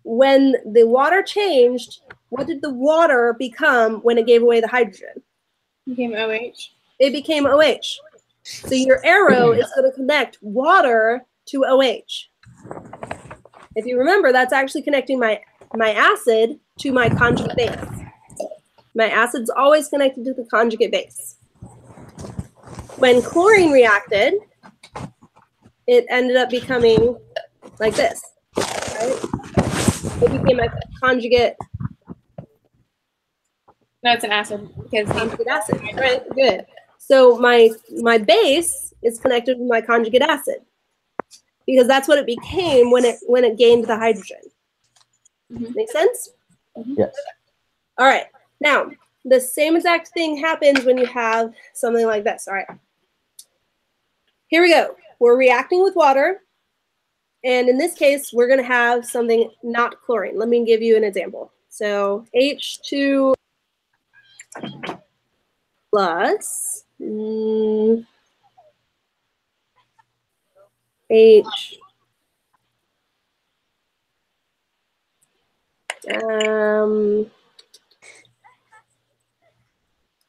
When the water changed, what did the water become when it gave away the hydrogen? Became OH. It became OH. So your arrow is going to connect water to OH. If you remember, that's actually connecting my acid to my conjugate base. My acid's always connected to the conjugate base. When chlorine reacted, it ended up becoming like this, right? It became a conjugate. No, it's an acid because Conjugate acid, right? Good. So my base is connected with my conjugate acid because that's what it became when it gained the hydrogen. Make sense? Yes. All right. Now, the same exact thing happens when you have something like this. All right. Here we go. We're reacting with water. And in this case, we're going to have something not chlorine. Let me give you an example. So H2 plus H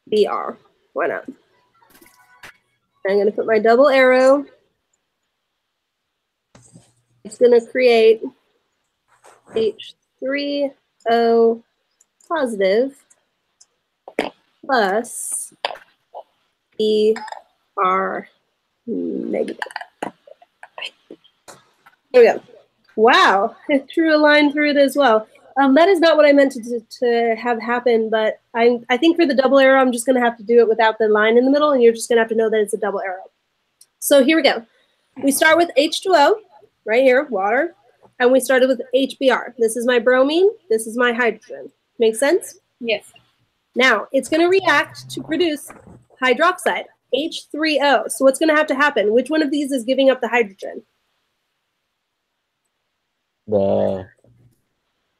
Br. Why not? I'm going to put my double arrow. It's going to create H3O positive plus Br negative. There we go. Wow, it drew a line through it as well. That is not what I meant to have happen, but I think for the double arrow, I'm just going to have to do it without the line in the middle, and you're just going to have to know that it's a double arrow. So here we go. We start with H2O, right here, water, and we started with HBr. This is my bromine. This is my hydrogen. Make sense? Yes. Now, it's going to react to produce hydroxide, H3O. So what's going to have to happen? Which one of these is giving up the hydrogen?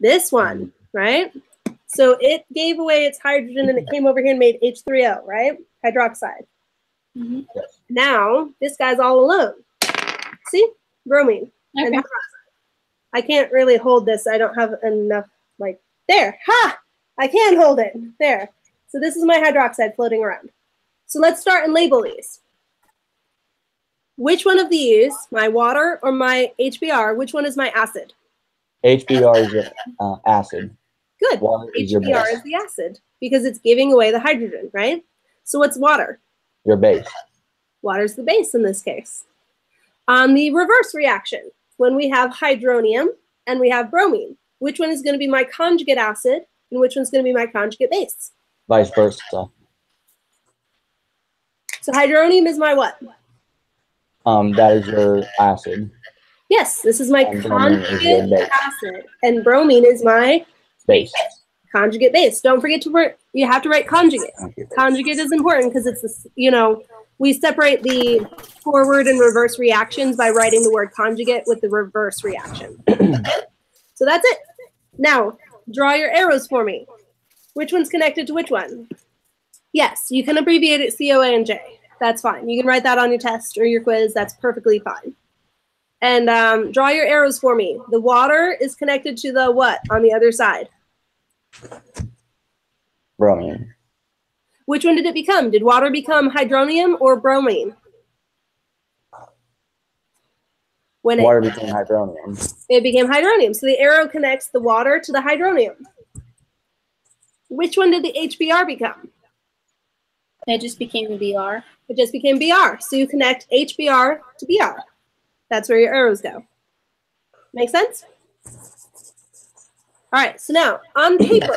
This one, right? So it gave away its hydrogen and it came over here and made H3O, right? Hydroxide. Mm-hmm. Now, this guy's all alone. See? Bromine and Okay. hydroxide. I can't really hold this. I don't have enough, like, there. Ha! I can hold it. There. So this is my hydroxide floating around. So let's start and label these. Which one of these, my water or my HBr, which one is my acid? HBr is your acid. Good. Water is your HBr base. is the acid because it's giving away the hydrogen, right? So what's water? Your base. Water's the base in this case. On the reverse reaction, when we have hydronium and we have bromine, which one is going to be my conjugate acid and which one's going to be my conjugate base? Vice versa. So hydronium is my what? That is your acid. Yes, this is my And bromine is your conjugate base. acid, and bromine is my Base. conjugate base. Don't forget to write, you have to write conjugate. Conjugate is important because it's, this, you know, we separate the forward and reverse reactions by writing the word conjugate with the reverse reaction. So that's it. Now, draw your arrows for me. Which one's connected to which one? Yes, you can abbreviate it COA and J. That's fine. You can write that on your test or your quiz. That's perfectly fine. And draw your arrows for me. The water is connected to the what on the other side? Bromine. Which one did it become? Did water become hydronium or bromine? When Water became hydronium. it became hydronium. So the arrow connects the water to the hydronium. Which one did the HBr become? It just became a BR. It just became Br. So you connect HBr to Br. That's where your arrows go. Make sense? All right, so now on paper,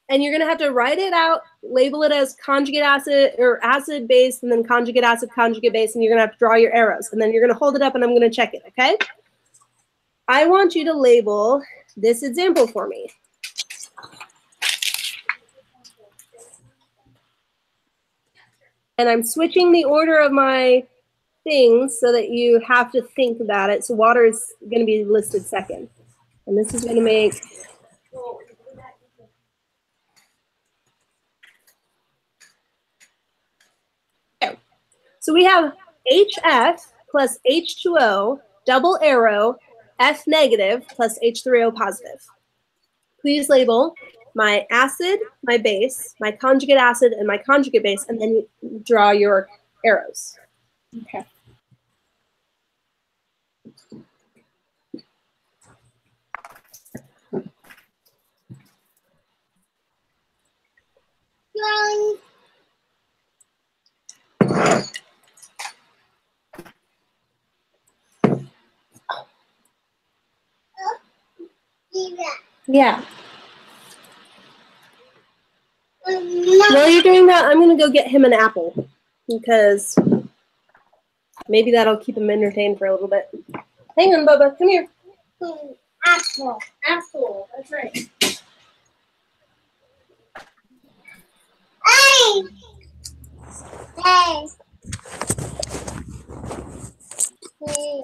and you're going to have to write it out, label it as conjugate acid or acid base, and then conjugate acid, conjugate base, and you're going to have to draw your arrows. And then you're going to hold it up and I'm going to check it, okay? I want you to label this example for me. And I'm switching the order of my things so that you have to think about it. So water is going to be listed second. And this is going to make so we have HF plus H2O, double arrow, F negative plus H3O positive. Please label my acid, my base, my conjugate acid, and my conjugate base, and then draw your arrows. Okay. Yeah. While you're doing that, I'm going to go get him an apple because maybe that'll keep him entertained for a little bit. Hang on, Bubba. Come here. Apple. Apple. That's right. Hey! Hey! Hey!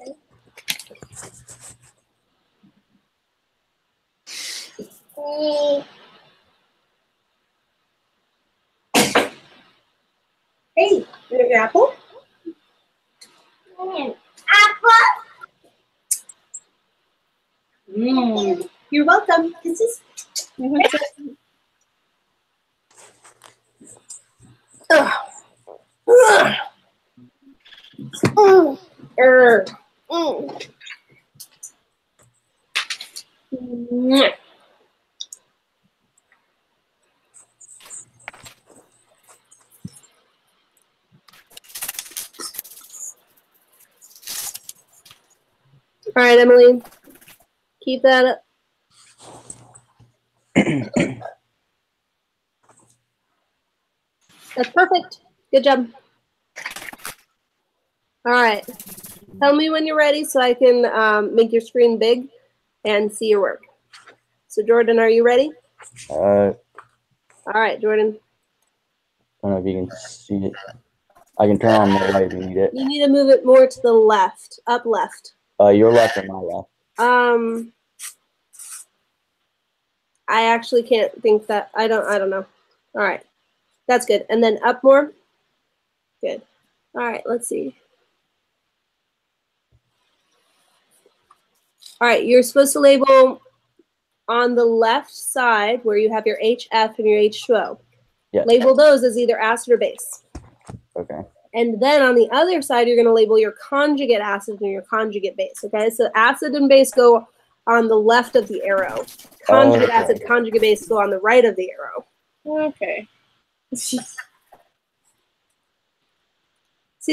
Hey! Hey, you want your apple? Apple! You're welcome. Kisses. Ugh. Ugh. Mm. Err. Mm. All right, Emily. Keep that up. That's perfect. Good job. All right. Tell me when you're ready so I can make your screen big and see your work. So, Jordan, are you ready? All right, Jordan. I don't know if you can see it. I can turn on the light if you need it. You need to move it more to the left, up left. Your left or my left? I actually can't think that. I don't know. All right. That's good. And then up more. Good. All right, let's see. All right, you're supposed to label on the left side where you have your HF and your H2O. Yes. Label those as either acid or base. Okay. And then on the other side, you're going to label your conjugate acid and your conjugate base. Okay, so acid and base go on the left of the arrow. Conjugate acid, conjugate base go on the right of the arrow. Okay. See,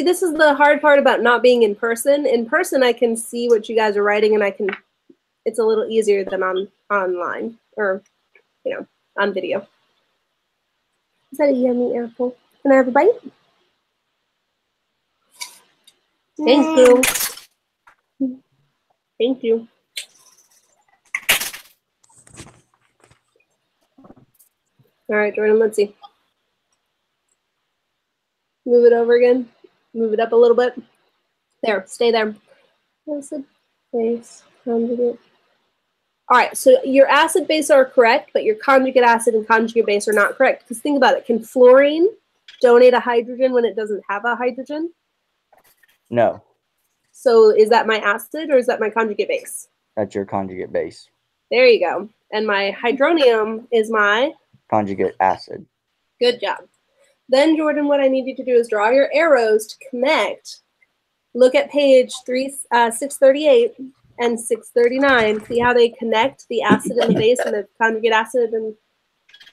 this is the hard part about not being in person. In person, I can see what you guys are writing, and it's a little easier than online or, on video. Is that a yummy apple? Can I have a bite? Thank you. Thank you. All right, Jordan, let's see. Move it over again. Move it up a little bit. There, stay there. Acid, base, conjugate. All right, so your acid base are correct, but your conjugate acid and conjugate base are not correct. Because think about it. Can fluorine donate a hydrogen when it doesn't have a hydrogen? No. So is that my acid or is that my conjugate base? That's your conjugate base. There you go. And my hydronium is my? Conjugate acid. Good job. Then, Jordan, what I need you to do is draw your arrows to connect. Look at page 638 and 639. See how they connect the acid and the base and the conjugate acid. And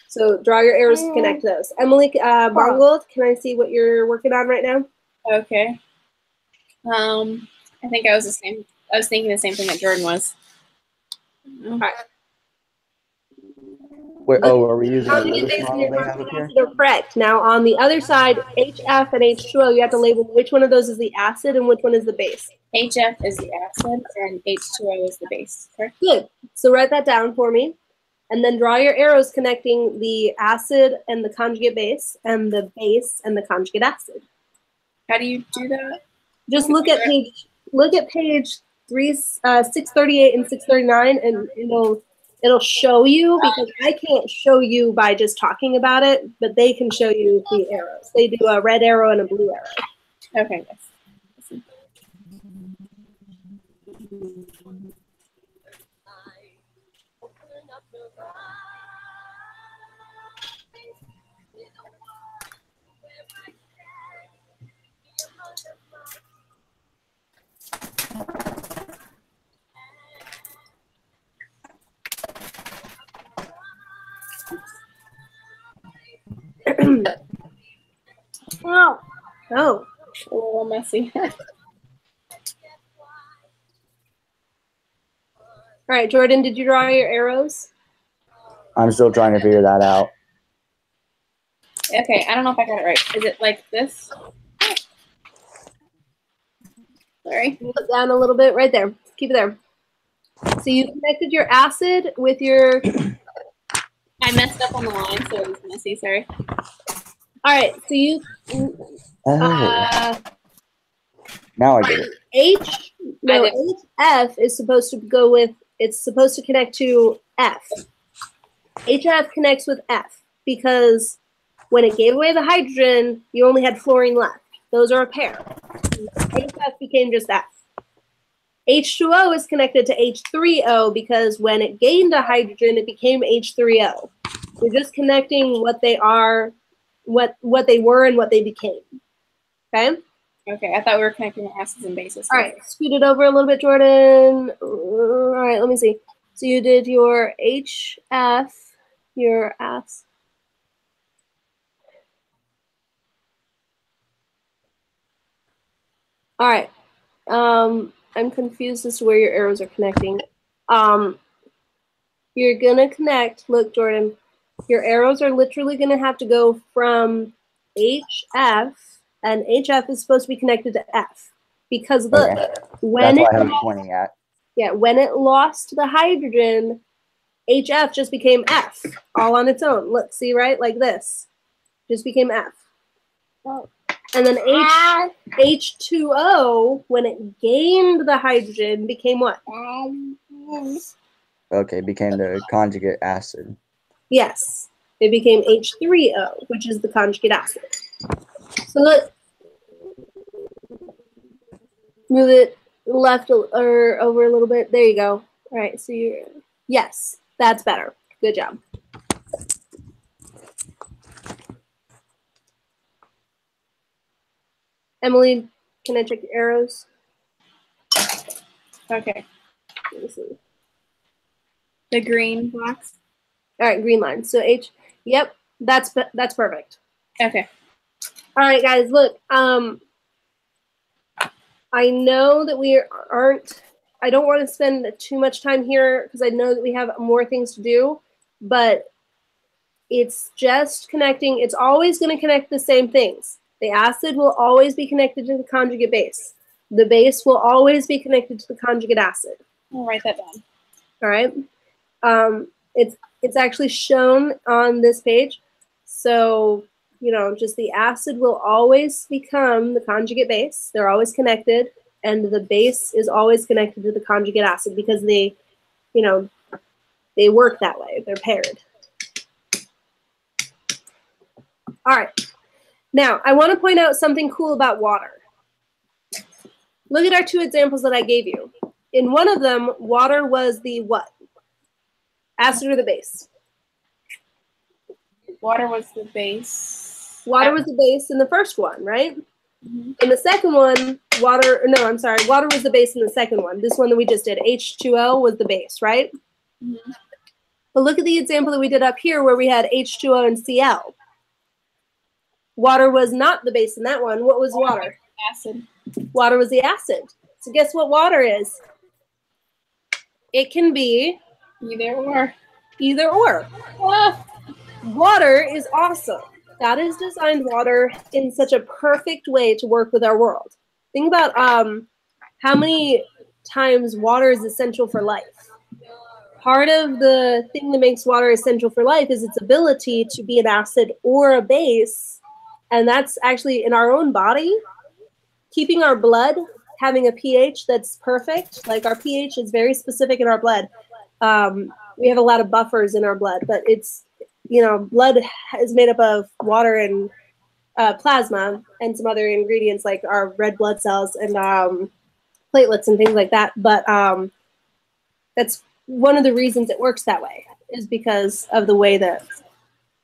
so draw your arrows to connect those. Emily Bongold, can I see what you're working on right now? Okay. I think I was thinking the same thing that Jordan was. All right. Wait, are we using the Conjugate Lewis base and model your they have up conjugate here? acid are correct. Now on the other side, HF and H2O, you have to label which one of those is the acid and which one is the base. HF is the acid and H2O is the base, correct? Good. So write that down for me. And then draw your arrows connecting the acid and the conjugate base and the base and the conjugate acid. How do you do that? Just look at page 638 and 639 and it'll show you, because I can't show you by just talking about it, but they can show you the arrows. They do a red arrow and a blue arrow. Okay, yes. No. Oh. A little messy. All right, Jordan, did you draw your arrows? I'm still trying to figure that out. Okay, I don't know if I got it right. Is it like this? Sorry. Put down a little bit, right there. Keep it there. So you connected your acid with your. I messed up on the line, so it was messy. Sorry. All right, so you. Oh, now I get it. HF is supposed to go with. It's supposed to connect to F. HF connects with F because when it gave away the hydrogen, you only had fluorine left. Those are a pair. HF became just F. H2O is connected to H3O because when it gained a hydrogen, it became H3O. We're just connecting what they are, what they were, and what they became. Okay? Okay, I thought we were connecting the acids and bases. All right, scoot it over a little bit, Jordan. All right, let me see. So you did your HF, your S. All right. I'm confused as to where your arrows are connecting. You're gonna connect. Look, Jordan, your arrows are literally gonna have to go from HF, and HF is supposed to be connected to F because look, Okay. when That's it what I was pointing at. when it lost the hydrogen, HF just became F all on its own. Look, see, right, like this, just became F. And then H2O, when it gained the hydrogen, became what? Okay, became the conjugate acid. Yes, it became H3O, which is the conjugate acid. So look, move it left or over a little bit. There you go. All right, so you're, yes, that's better. Good job. Emily, can I check your arrows? Okay. Let me see. The green box. All right, green line. So H, yep, that's perfect. Okay. All right, guys, look, I know that we aren't, I don't want to spend too much time here because I know that we have more things to do, but it's just connecting. It's always going to connect the same things. The acid will always be connected to the conjugate base. The base will always be connected to the conjugate acid. I'll write that down. All right. It's actually shown on this page. So, you know, just the acid will always become the conjugate base. They're always connected. And the base is always connected to the conjugate acid because they, you know, they work that way. They're paired. All right. Now, I want to point out something cool about water. Look at our two examples that I gave you. In one of them, water was the what? Acid or the base? Water was the base. Water was the base in the first one, right? Mm-hmm. In the second one, water was the base in the second one. This one that we just did, H2O was the base, right? Mm-hmm. But look at the example that we did up here where we had H2O and Cl. Water was not the base in that one. What was water? Acid. Water was the acid. So guess what water is? It can be Either or. either or. Ah. Water is awesome. God has designed water in such a perfect way to work with our world. Think about how many times water is essential for life. Part of the thing that makes water essential for life is its ability to be an acid or a base. And that's actually in our own body. Keeping our blood, having a pH that's perfect. Like our pH is very specific in our blood. We have a lot of buffers in our blood, but it's, you know, blood is made up of water and plasma and some other ingredients like our red blood cells and platelets and things like that. But that's one of the reasons it works that way is because of the way that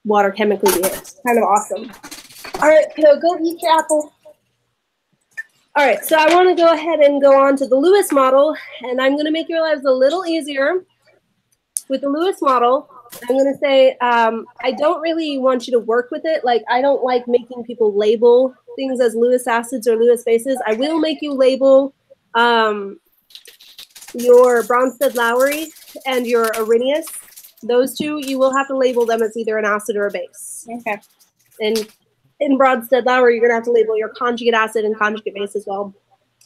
water chemically behaves. Kind of awesome. All right, kiddo, go eat your apple. All right, so I want to go ahead and go on to the Lewis model, and I'm going to make your lives a little easier. With the Lewis model, I'm going to say I don't really want you to work with it. Like, I don't like making people label things as Lewis acids or Lewis bases. I will make you label your Bronsted-Lowry and your Arrhenius. Those two, you will have to label them as either an acid or a base. Okay. And in Bronsted-Lowry, you're going to have to label your conjugate acid and conjugate base as well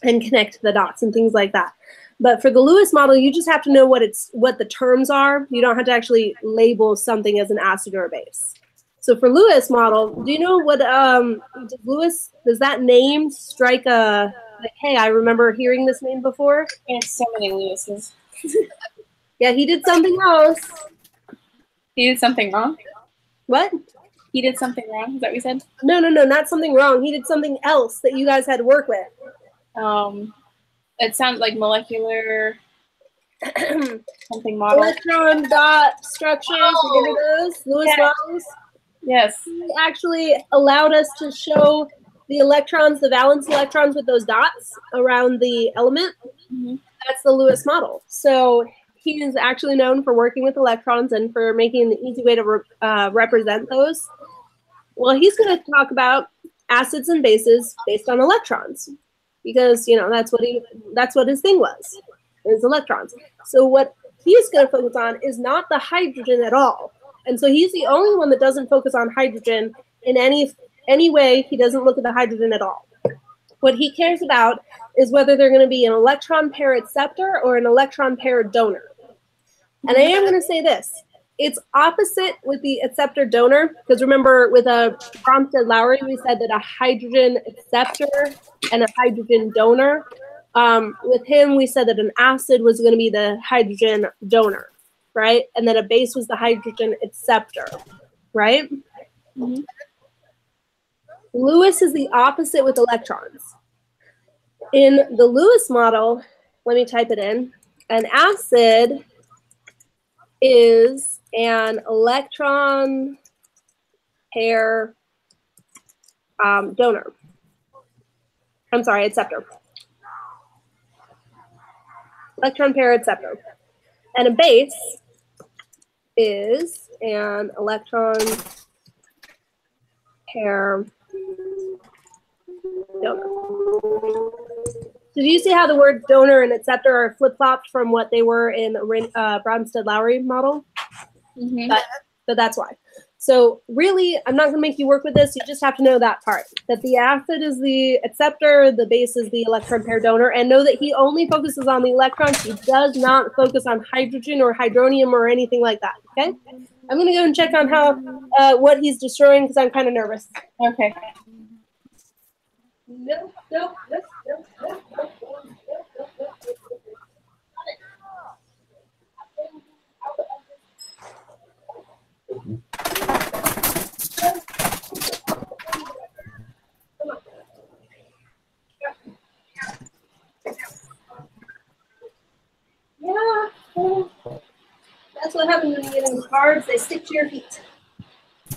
and connect the dots and things like that. But for the Lewis model, you just have to know what the terms are. You don't have to actually label something as an acid or a base. So for Lewis model, do you know what does that name strike a like, hey, I remember hearing this name before? There's so many Lewises. Yeah, he did something else. He did something wrong? What? He did something wrong? Is that what you said? No, not something wrong. He did something else that you guys had to work with. It sounds like molecular something model. Electron dot structures. Remember those? Lewis models? Yes. He actually allowed us to show the electrons, the valence electrons with those dots around the element. Mm-hmm. That's the Lewis model. So he is actually known for working with electrons and for making an easy way to represent those. Well, he's going to talk about acids and bases based on electrons, because that's what his thing was, is electrons. So what he's going to focus on is not the hydrogen at all. And so he's the only one that doesn't focus on hydrogen in any way. He doesn't look at the hydrogen at all. What he cares about is whether they're going to be an electron pair acceptor or an electron pair donor. And I am going to say this. It's opposite with the acceptor donor, because remember with a Bronsted-Lowry, we said that a hydrogen acceptor and a hydrogen donor. With him, we said that an acid was going to be the hydrogen donor, right? And then a base was the hydrogen acceptor, right? Mm-hmm. Lewis is the opposite with electrons. In the Lewis model, let me type it in, an acid is an electron pair donor. I'm sorry, acceptor. Electron pair acceptor. And a base is an electron pair donor. So do you see how the words donor and acceptor are flip-flopped from what they were in Bronsted-Lowry model? Mm-hmm. But that's why. So really, I'm not going to make you work with this. You just have to know that part, that the acid is the acceptor, the base is the electron pair donor, and know that he only focuses on the electrons. He does not focus on hydrogen or hydronium or anything like that, okay? I'm going to go and check on how what he's destroying, because I'm kind of nervous. Okay. No. Yeah, that's what happens when you get in the cars. They stick to your feet.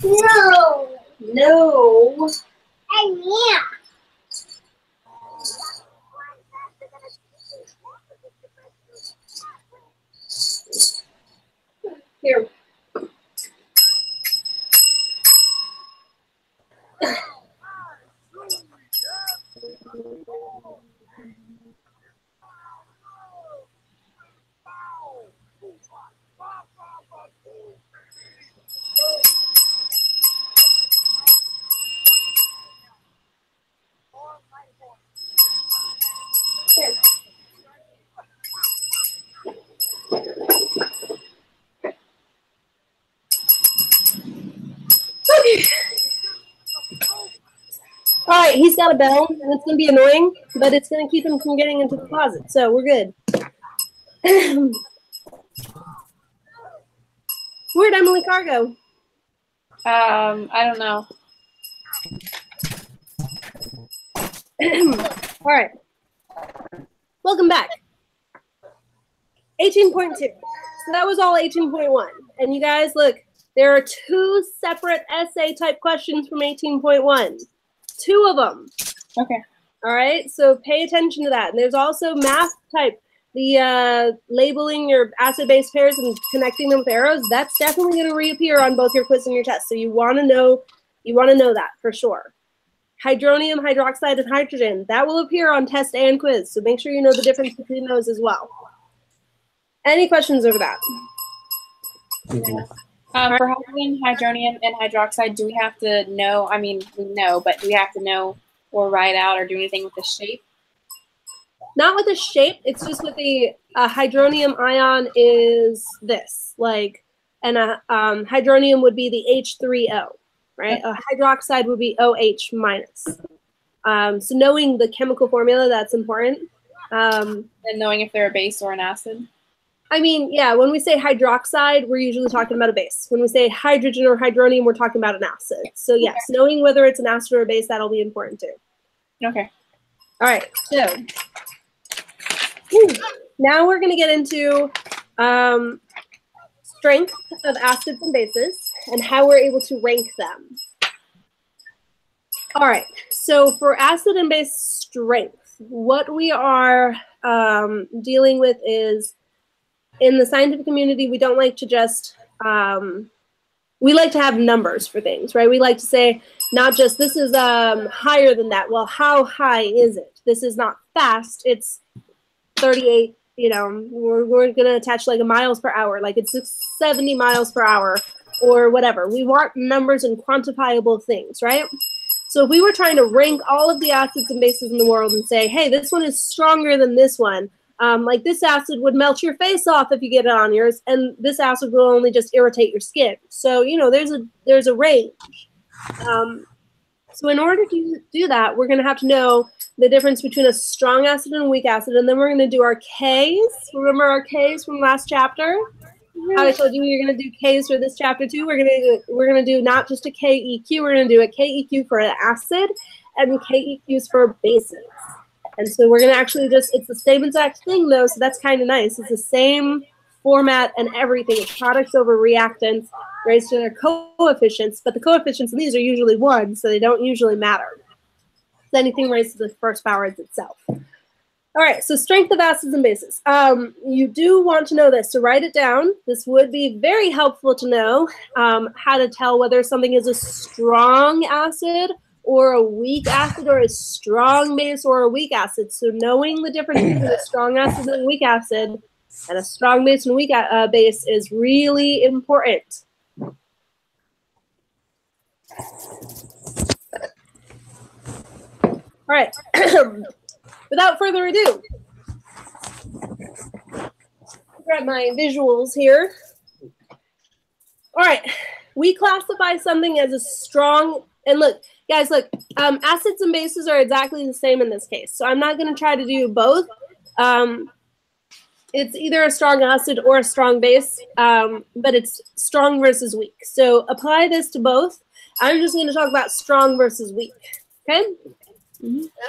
No. No. Yeah. Here. Here. Okay. All right, he's got a bell, and it's going to be annoying, but it's going to keep him from getting into the closet, so we're good. Where'd Emily Carr go? I don't know. All right. Welcome back. 18.2. So that was all 18.1. And you guys, look, there are 2 separate essay type questions from 18.1. 2 of them. Okay. All right. So pay attention to that. And there's also math type the labeling your acid-base pairs and connecting them with arrows, that's definitely going to reappear on both your quiz and your test. So you want to know that for sure. Hydronium, hydroxide, and hydrogen, that will appear on test and quiz. So make sure you know the difference between those as well. Any questions over that? For hydrogen, hydronium, and hydroxide, do we have to know, I mean, we know, but do we have to know or write out or do anything with the shape? Not with the shape. It's just with the hydronium ion is this, like, and hydronium would be the H3O, right? A hydroxide would be OH minus. So knowing the chemical formula, that's important. And knowing if they're a base or an acid? I mean, yeah, when we say hydroxide, we're usually talking about a base. When we say hydrogen or hydronium, we're talking about an acid. So yes, knowing whether it's an acid or a base, that'll be important too. Okay. All right, so now we're going to get into strength of acids and bases and how we're able to rank them. All right, so for acid and base strength, what we are dealing with is, in the scientific community, we don't like to just, we like to have numbers for things, right? We like to say, not just, this is higher than that. Well, how high is it? This is not fast. It's 38, you know, we're going to attach like a miles per hour, like it's 70 miles per hour or whatever. We want numbers and quantifiable things, right? So if we were trying to rank all of the acids and bases in the world and say, hey, this one is stronger than this one, like this acid would melt your face off if you get it on yours, and this acid will only just irritate your skin. So, you know, there's a range. So in order to do that, we're going to have to know the difference between a strong acid and a weak acid, and then we're going to do our Ks. Remember our Ks from last chapter? How I told you we were going to do Ks for this chapter too. We're going to do not just a KEQ. We're going to do a KEQ for an acid and KEQs for bases. And so we're going to actually just, it's the same exact thing though, so that's kind of nice. It's the same format and everything. It's products over reactants raised to their coefficients, but the coefficients in these are usually 1, so they don't usually matter. So anything raised to the first power is itself. All right, so strength of acids and bases. You do want to know this, so write it down. This would be very helpful to know how to tell whether something is a strong acid or a weak acid, or a strong base or a weak acid. So knowing the difference between a strong acid and a weak acid, and a strong base and a weak base is really important. All right, without further ado, grab my visuals here. All right, we classify something as a strong, and look, guys, look, acids and bases are exactly the same in this case. So I'm not going to try to do both. It's either a strong acid or a strong base, but it's strong versus weak. So apply this to both. I'm just going to talk about strong versus weak, okay?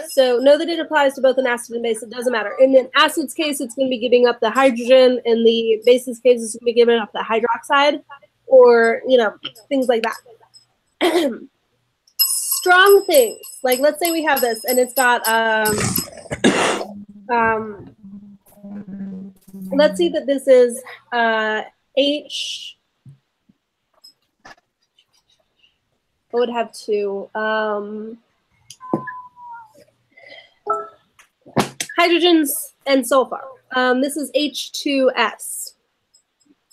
So know that it applies to both an acid and base. It doesn't matter. In an acid's case, it's going to be giving up the hydrogen. In the base's case, it's going to be giving up the hydroxide, or, you know, things like that. Strong things, like let's say we have this and it's got let's see that this is H, what would have two, hydrogens and sulfur. This is H2S.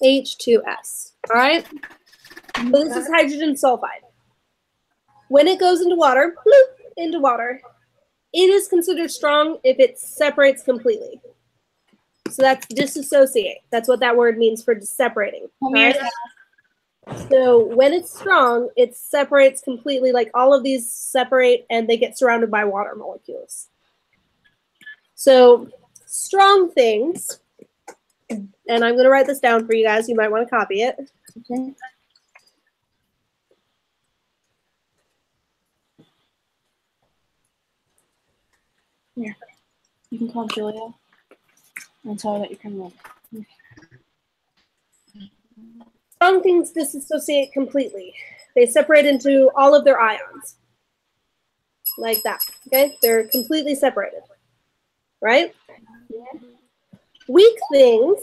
H2S, all right? So this is hydrogen sulfide. When it goes into water, it is considered strong if it separates completely. So that's disassociate. That's what that word means for separating. Right? So when it's strong, it separates completely. Like all of these separate and they get surrounded by water molecules. So strong things, and I'm going to write this down for you guys. You might want to copy it. Okay. Here, you can call Julia and tell her that you're coming over. Strong things disassociate completely. They separate into all of their ions. Like that, okay? They're completely separated, right? Weak things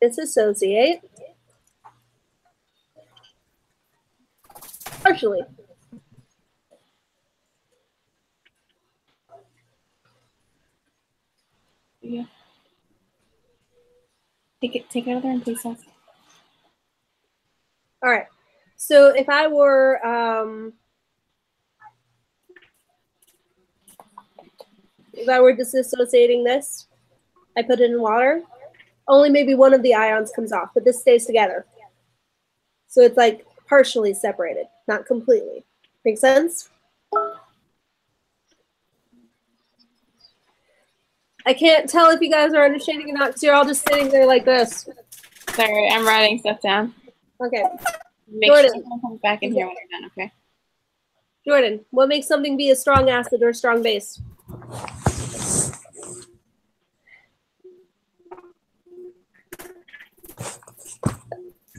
disassociate partially. Yeah. Take it over there and please. All right. So if I were disassociating this, I put it in water. Only maybe one of the ions comes off, but this stays together. So it's like partially separated, not completely. Make sense? I can't tell if you guys are understanding or not because you're all just sitting there like this. Sorry, I'm writing stuff down. Okay. Make Jordan. sure someone comes back in here when you're done, okay? Jordan, what makes something be a strong acid or a strong base?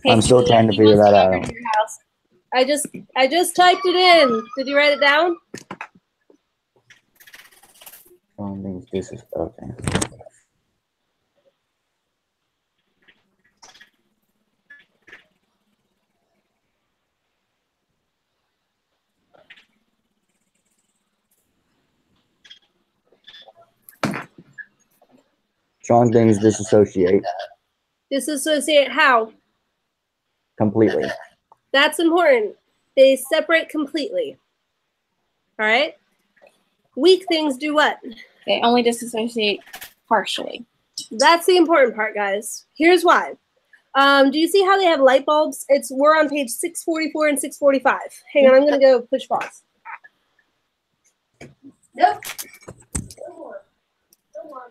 I'm still trying to figure that out. I just typed it in. Did you write it down? Strong things this is okay. Strong things disassociate Disassociate how? completely. That's important. They separate completely. All right? Weak things do what? They only disassociate partially. That's the important part, guys. Here's why. Do you see how they have light bulbs? We're on page 644 and 645. Hang on, I'm going to go push pause. Nope. Go on.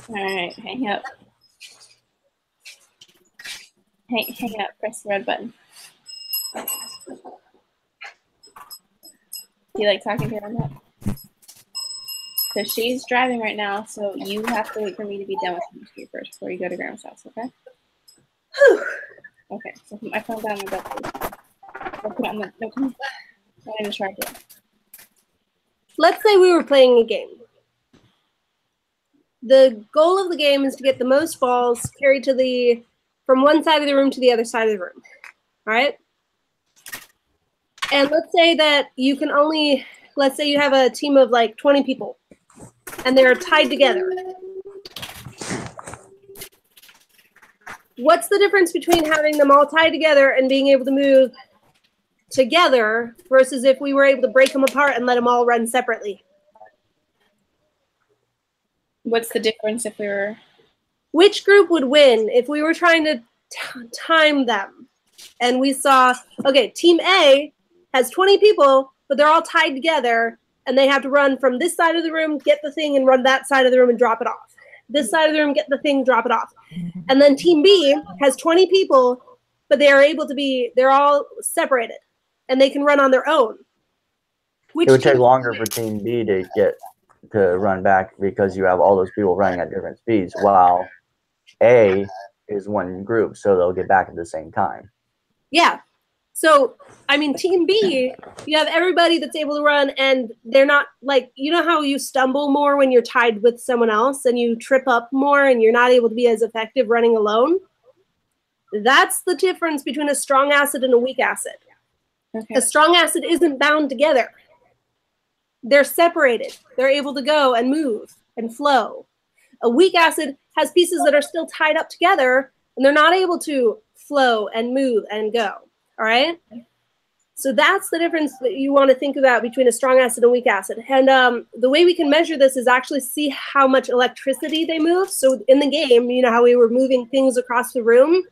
All right, hang up. Hang up, press the red button. Do you like talking to her on that? So she's driving right now, so you have to wait for me to be done with chemistry first before you go to Grandma's house, okay? Okay, so put my phone down and go. Put it on the, no, come on. I'm going to charge it. Let's say we were playing a game. The goal of the game is to get the most balls carried from one side of the room to the other side of the room. All right? And let's say that let's say you have a team of like 20 people and they're tied together. What's the difference between having them all tied together and being able to move together versus if we were able to break them apart and let them all run separately? What's the difference if we were... Which group would win if we were trying to time them? And we saw, okay, team A has 20 people, but they're all tied together and they have to run from this side of the room, get the thing, and run that side of the room and drop it off. This side of the room, get the thing, drop it off. And then team B has 20 people, but they're all separated and they can run on their own. It would take longer for team B to run back because you have all those people running at different speeds, while A is one group, so they'll get back at the same time. Yeah. So, I mean, team B, you have everybody that's able to run, and they're not like, you know how you stumble more when you're tied with someone else and you trip up more and you're not able to be as effective running alone? That's the difference between a strong acid and a weak acid. Okay. A strong acid isn't bound together. They're separated. They're able to go and move and flow. A weak acid has pieces that are still tied up together and they're not able to flow and move and go. All right? So that's the difference that you want to think about between a strong acid and weak acid. And the way we can measure this is actually see how much electricity they move. So in the game, you know how we were moving things across the room?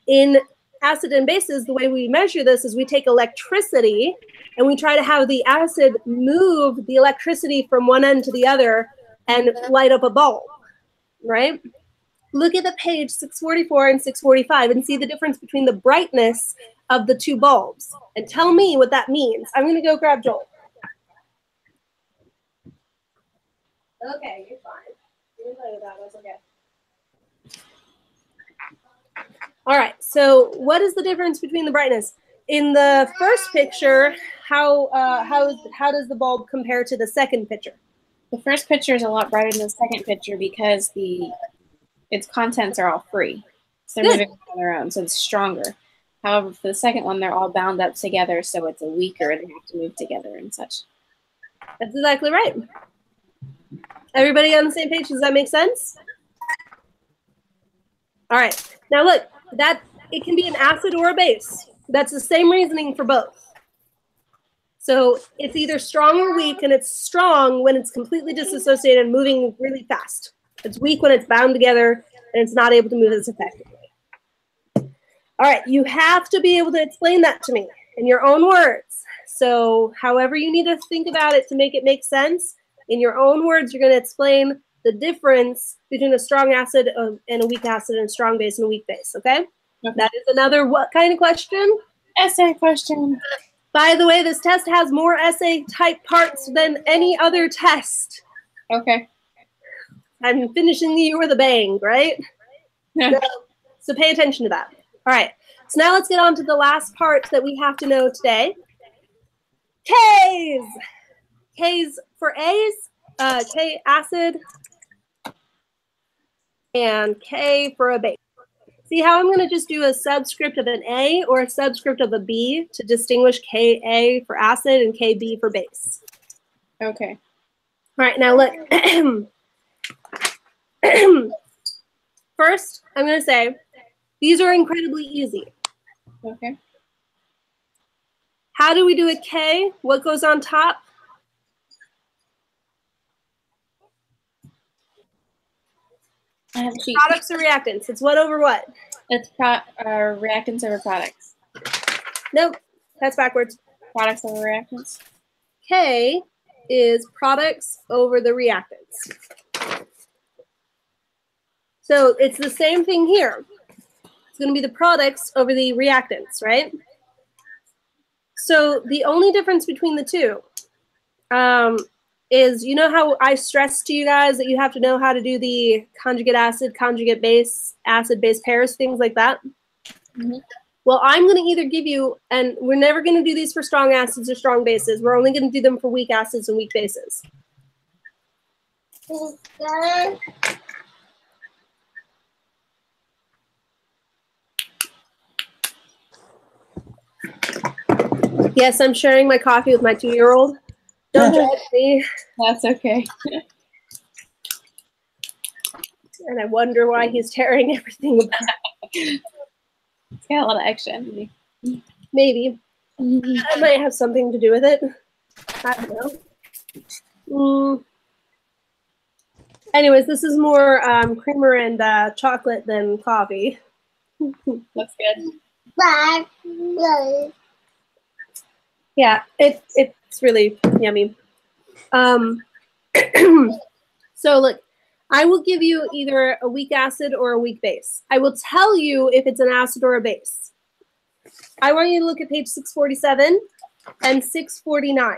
In acid and bases, the way we measure this is we take electricity and we try to have the acid move the electricity from one end to the other and light up a bulb, right? Look at the page 644 and 645 and see the difference between the brightness of the two bulbs and tell me what that means. I'm going to go grab Joel. Okay, you're fine. You're fine with that. That's okay. All right, so what is the difference between the brightness? In the first picture, how does the bulb compare to the second picture? The first picture is a lot brighter than the second picture because its contents are all free. So they're moving on their own, so it's stronger. However, for the second one, they're all bound up together, so it's a weaker. They have to move together and such. That's exactly right. Everybody on the same page? Does that make sense? All right. Now look, that it can be an acid or a base. That's the same reasoning for both. So it's either strong or weak, and it's strong when it's completely disassociated and moving really fast. It's weak when it's bound together and it's not able to move as effectively. All right, you have to be able to explain that to me in your own words. So however you need to think about it to make it make sense, in your own words, you're going to explain the difference between a strong acid and a weak acid and a strong base and a weak base, okay? That is another what kind of question? Essay question. By the way, this test has more essay type parts than any other test. Okay. I'm finishing the year with a bang, right? So pay attention to that. All right, so now let's get on to the last part that we have to know today. K's. K's for A's, K acid, and K for a base. See how I'm going to just do a subscript of an A or a subscript of a B to distinguish Ka for acid and Kb for base. Okay. All right, now look. First, I'm going to say these are incredibly easy. Okay. How do we do a K? What goes on top? I have a sheet. Products or reactants? It's what over what? It's reactants over products. Nope, that's backwards. Products over reactants. K is products over the reactants. So it's the same thing here. It's going to be the products over the reactants, right? So the only difference between the two is, you know how I stressed to you guys that you have to know how to do the conjugate acid, conjugate base, acid base pairs, things like that? Mm-hmm. Well, I'm going to either give you, and we're never going to do these for strong acids or strong bases. We're only going to do them for weak acids and weak bases. Yes, I'm sharing my coffee with my 2-year-old. Don't judge me. That's okay. And I wonder why he's tearing everything apart. It's got a lot of extra energy. Maybe. That might have something to do with it. I don't know. Anyways, this is more creamer and chocolate than coffee. Looks good. Yeah, it's really yummy. So look, I will give you either a weak acid or a weak base. I will tell you if it's an acid or a base. I want you to look at page 647 and 649.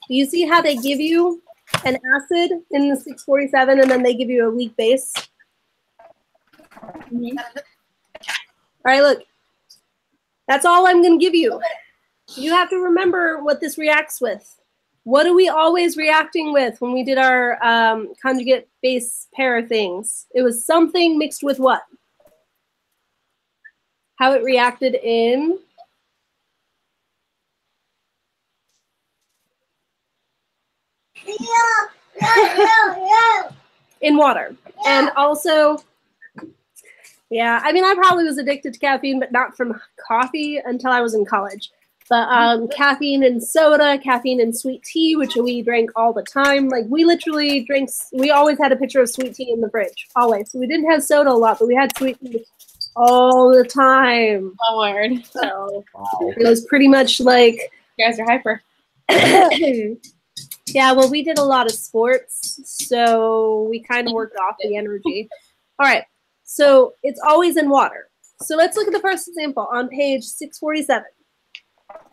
Do you see how they give you an acid in the 647 and then they give you a weak base? Mm-hmm. All right, look. That's all I'm going to give you. You have to remember what this reacts with. What are we always reacting with when we did our conjugate base pair things? It was something mixed with what? How it reacted in? In water. And also, yeah, I mean, I probably was addicted to caffeine, but not from coffee until I was in college. But caffeine and soda, caffeine and sweet tea, which we drank all the time. Like, we literally drank, we always had a pitcher of sweet tea in the fridge, always. So we didn't have soda a lot, but we had sweet tea all the time. Oh, word. So it was pretty much like... You guys are hyper. Yeah, well, we did a lot of sports, so we kind of worked off the energy. All right, so it's always in water. So let's look at the first example on page 647.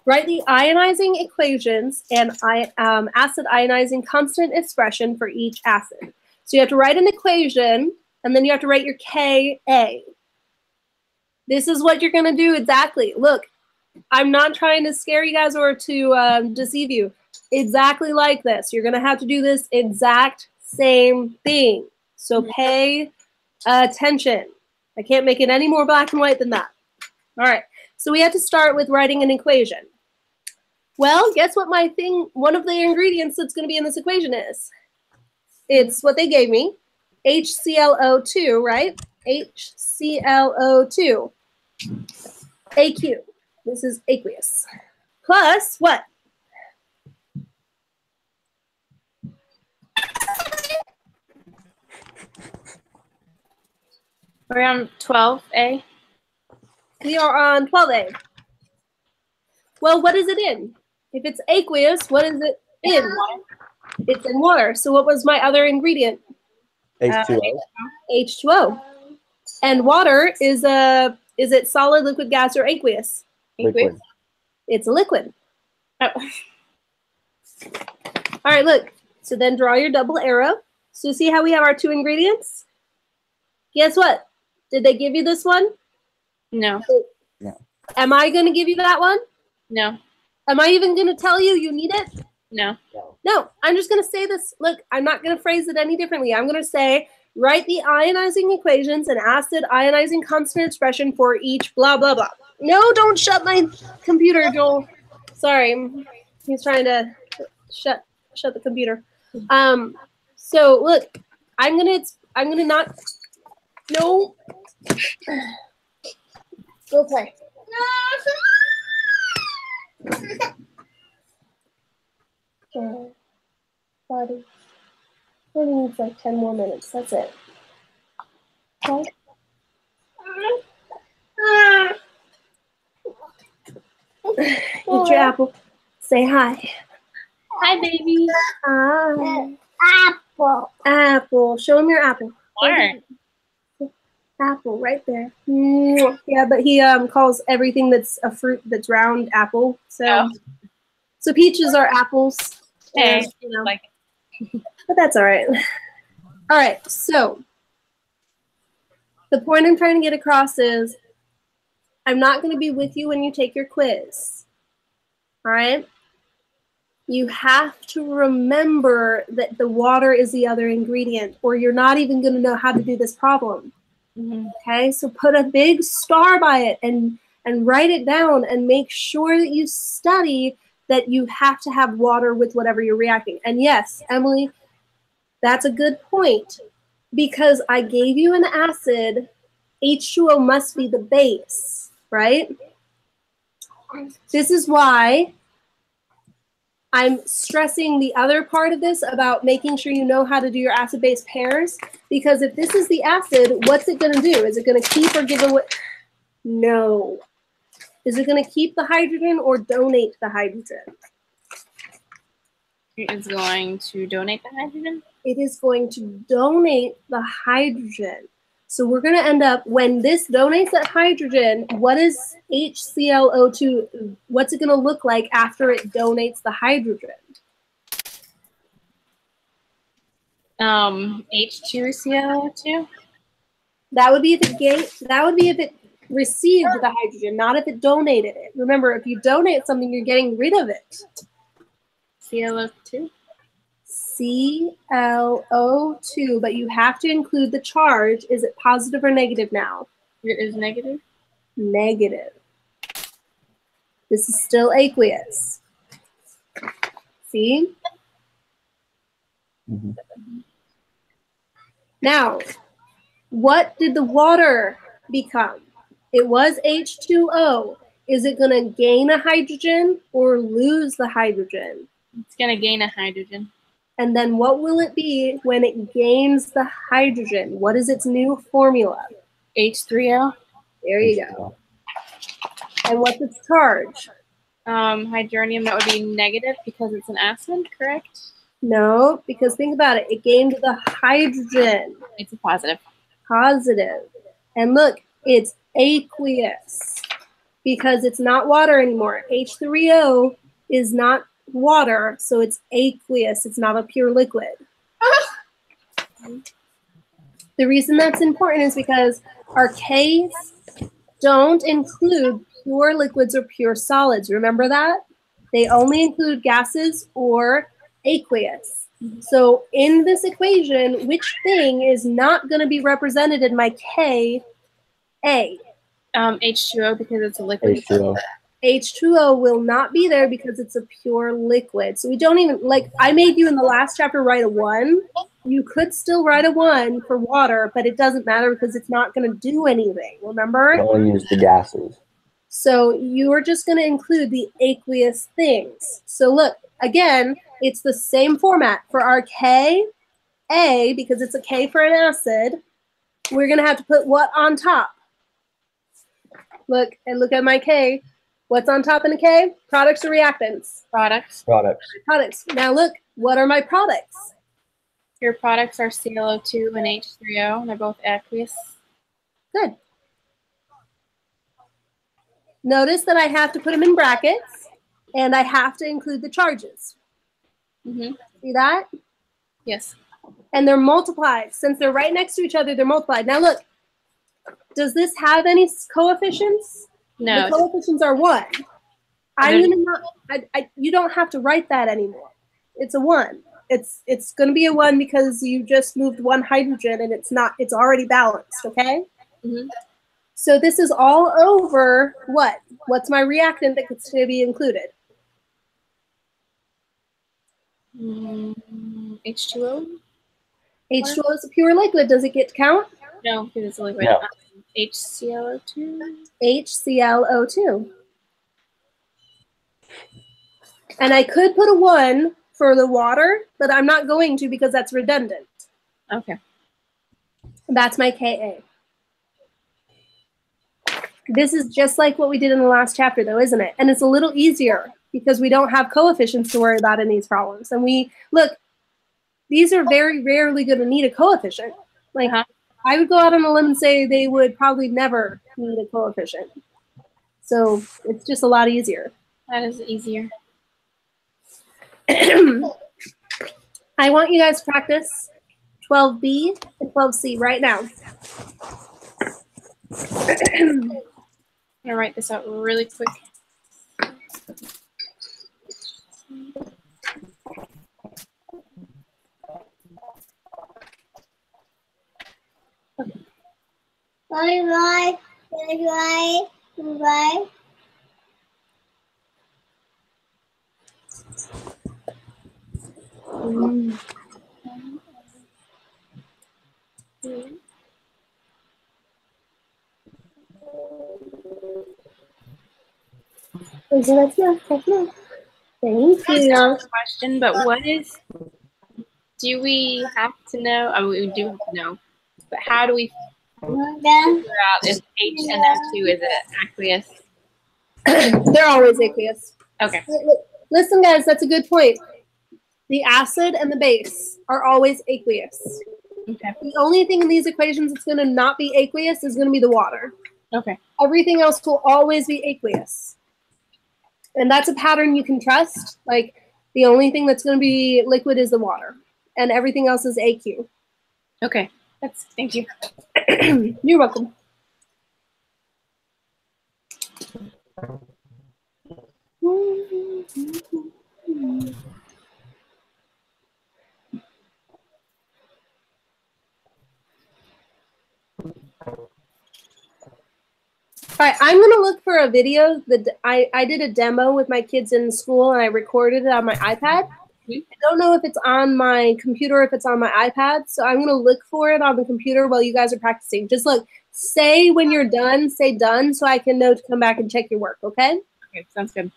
Write the ionizing equations and acid ionizing constant expression for each acid. So you have to write an equation, and then you have to write your Ka. This is what you're going to do exactly. Look, I'm not trying to scare you guys or to deceive you. Exactly like this. You're going to have to do this exact same thing. So pay attention. I can't make it any more black and white than that. All right. So we have to start with writing an equation. Well, guess what one of the ingredients that's going to be in this equation is? It's what they gave me, HClO2, right? HClO2, AQ. This is aqueous. Plus what? We're on 12A. We are on 12A. Well, what is it in? If it's aqueous, what is it in? It's in water. So what was my other ingredient? H2O. H2O. And water is it solid, liquid, gas, or aqueous? Liquid. It's a liquid. Oh. All right, look. So then draw your double arrow. So see how we have our two ingredients? Guess what? Did they give you this one? No. No. Am I going to give you that one? No. Am I even going to tell you need it? No. No, I'm just going to say this. Look, I'm not going to phrase it any differently. I'm going to say, write the ionizing equations and acid ionizing constant expression for each blah, blah, blah. No, don't shut my computer, Joel. Sorry. He's trying to shut the computer. So look, I'm going to not, no. Go play. Buddy, only needs like 10 more minutes. That's it. Okay. Eat your apple. Say hi. Hi, baby. Hi. Apple. Apple. Show him your apple. Where? Apple right there. Yeah, but he calls everything that's a fruit that's round apple. So, so peaches are apples. Hey, you know. like. But that's all right. All right, so the point I'm trying to get across is I'm not going to be with you when you take your quiz. All right? You have to remember that the water is the other ingredient, or you're not even going to know how to do this problem. Okay, so put a big star by it and write it down and make sure that you study that you have to have water with whatever you're reacting. And yes, Emily, that's a good point, because I gave you an acid. H2O must be the base, right? This is why I'm stressing the other part of this about making sure you know how to do your acid-base pairs, because if this is the acid, what's it going to do? Is it going to keep or give away? No. Is it going to keep the hydrogen or donate the hydrogen? It is going to donate the hydrogen? It is going to donate the hydrogen. So we're going to end up, when this donates that hydrogen, what is HClO2, what's it going to look like after it donates the hydrogen? H2CO2? That would be if it received the hydrogen, not if it donated it. Remember, if you donate something, you're getting rid of it. ClO2? ClO2, but you have to include the charge. Is it positive or negative now? It is negative? Negative. This is still aqueous. See? Mm-hmm. Now, what did the water become? It was H2O. Is it going to gain a hydrogen or lose the hydrogen? It's going to gain a hydrogen. And then what will it be when it gains the hydrogen? What is its new formula? H3O? There you go. And what's its charge? Hydronium, that would be negative because it's an acid, correct? No, because think about it. It gained the hydrogen. It's a positive. Positive. And look, it's aqueous because it's not water anymore. H3O is not water, so it's aqueous. It's not a pure liquid. The reason that's important is because our Ks don't include pure liquids or pure solids. Remember that? They only include gases or aqueous. So in this equation, which thing is not going to be represented in my Ka? H2O because it's a liquid. H2O. H2O will not be there because it's a pure liquid. So we don't even, like, I made you in the last chapter write a 1. You could still write a 1 for water, but it doesn't matter because it's not going to do anything, remember? You only use the gases. So you're just going to include the aqueous things. So look, again, it's the same format. For our Ka, because it's a K for an acid, we're going to have to put what on top? Look, and look at my K. What's on top in a K? Products or reactants? Products. Products. Now look, what are my products? Your products are ClO2 and H3O, and they're both aqueous. Good. Notice that I have to put them in brackets, and I have to include the charges. Mm-hmm. See that? Yes. And they're multiplied. Since they're right next to each other, they're multiplied. Now look, does this have any coefficients? No. The coefficients are 1. I'm gonna not. You don't have to write that anymore. It's a 1. It's going to be a 1 because you just moved 1 hydrogen and it's not. It's already balanced. Okay. Mm-hmm. So this is all over what? What's my reactant that gets to be included? H2O. H2O is a pure liquid. Does it get to count? No, because it's a liquid. No. HClO2. HClO2. And I could put a 1 for the water, but I'm not going to because that's redundant. Okay. That's my Ka. This is just like what we did in the last chapter, though, isn't it? And it's a little easier because we don't have coefficients to worry about in these problems. And look, these are very rarely going to need a coefficient. Like, I would go out on a limb and say they would probably never need a coefficient. So it's just a lot easier. That is easier. I want you guys to practice 12B and 12C right now. I'm going to write this out really quick. Bye. Thank you. Question, but do we have to know? I mean, we do have to know, but how do we figure out if HNO2 is an aqueous? They're always aqueous. Okay. Listen, guys, that's a good point. The acid and the base are always aqueous. Okay. The only thing in these equations that's going to not be aqueous is going to be the water. Okay. Everything else will always be aqueous. And that's a pattern you can trust. Like, the only thing that's going to be liquid is the water. And everything else is AQ. Okay. Thank you. You're welcome. All right, I'm going to look for a video that I did a demo with my kids in school and I recorded it on my iPad. I don't know if it's on my computer or if it's on my iPad, so I'm going to look for it on the computer while you guys are practicing. Just look, say when you're done, say done, so I can know to come back and check your work, okay? Okay, sounds good.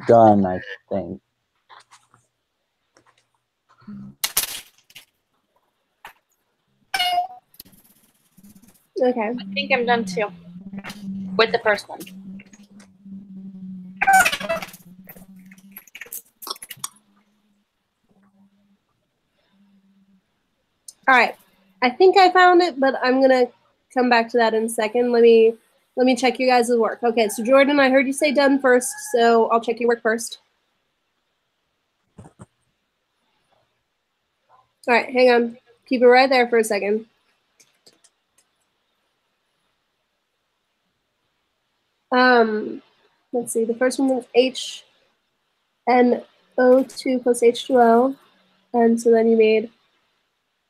done, I think. Okay. I think I'm done too. With the first one. All right. I think I found it, but I'm gonna come back to that in a second. Let me check you guys' work. Okay, so Jordan, I heard you say done first, so I'll check your work first. All right, hang on. Keep it right there for a second. Let's see. The first one was HNO2 plus H2O, and so then you made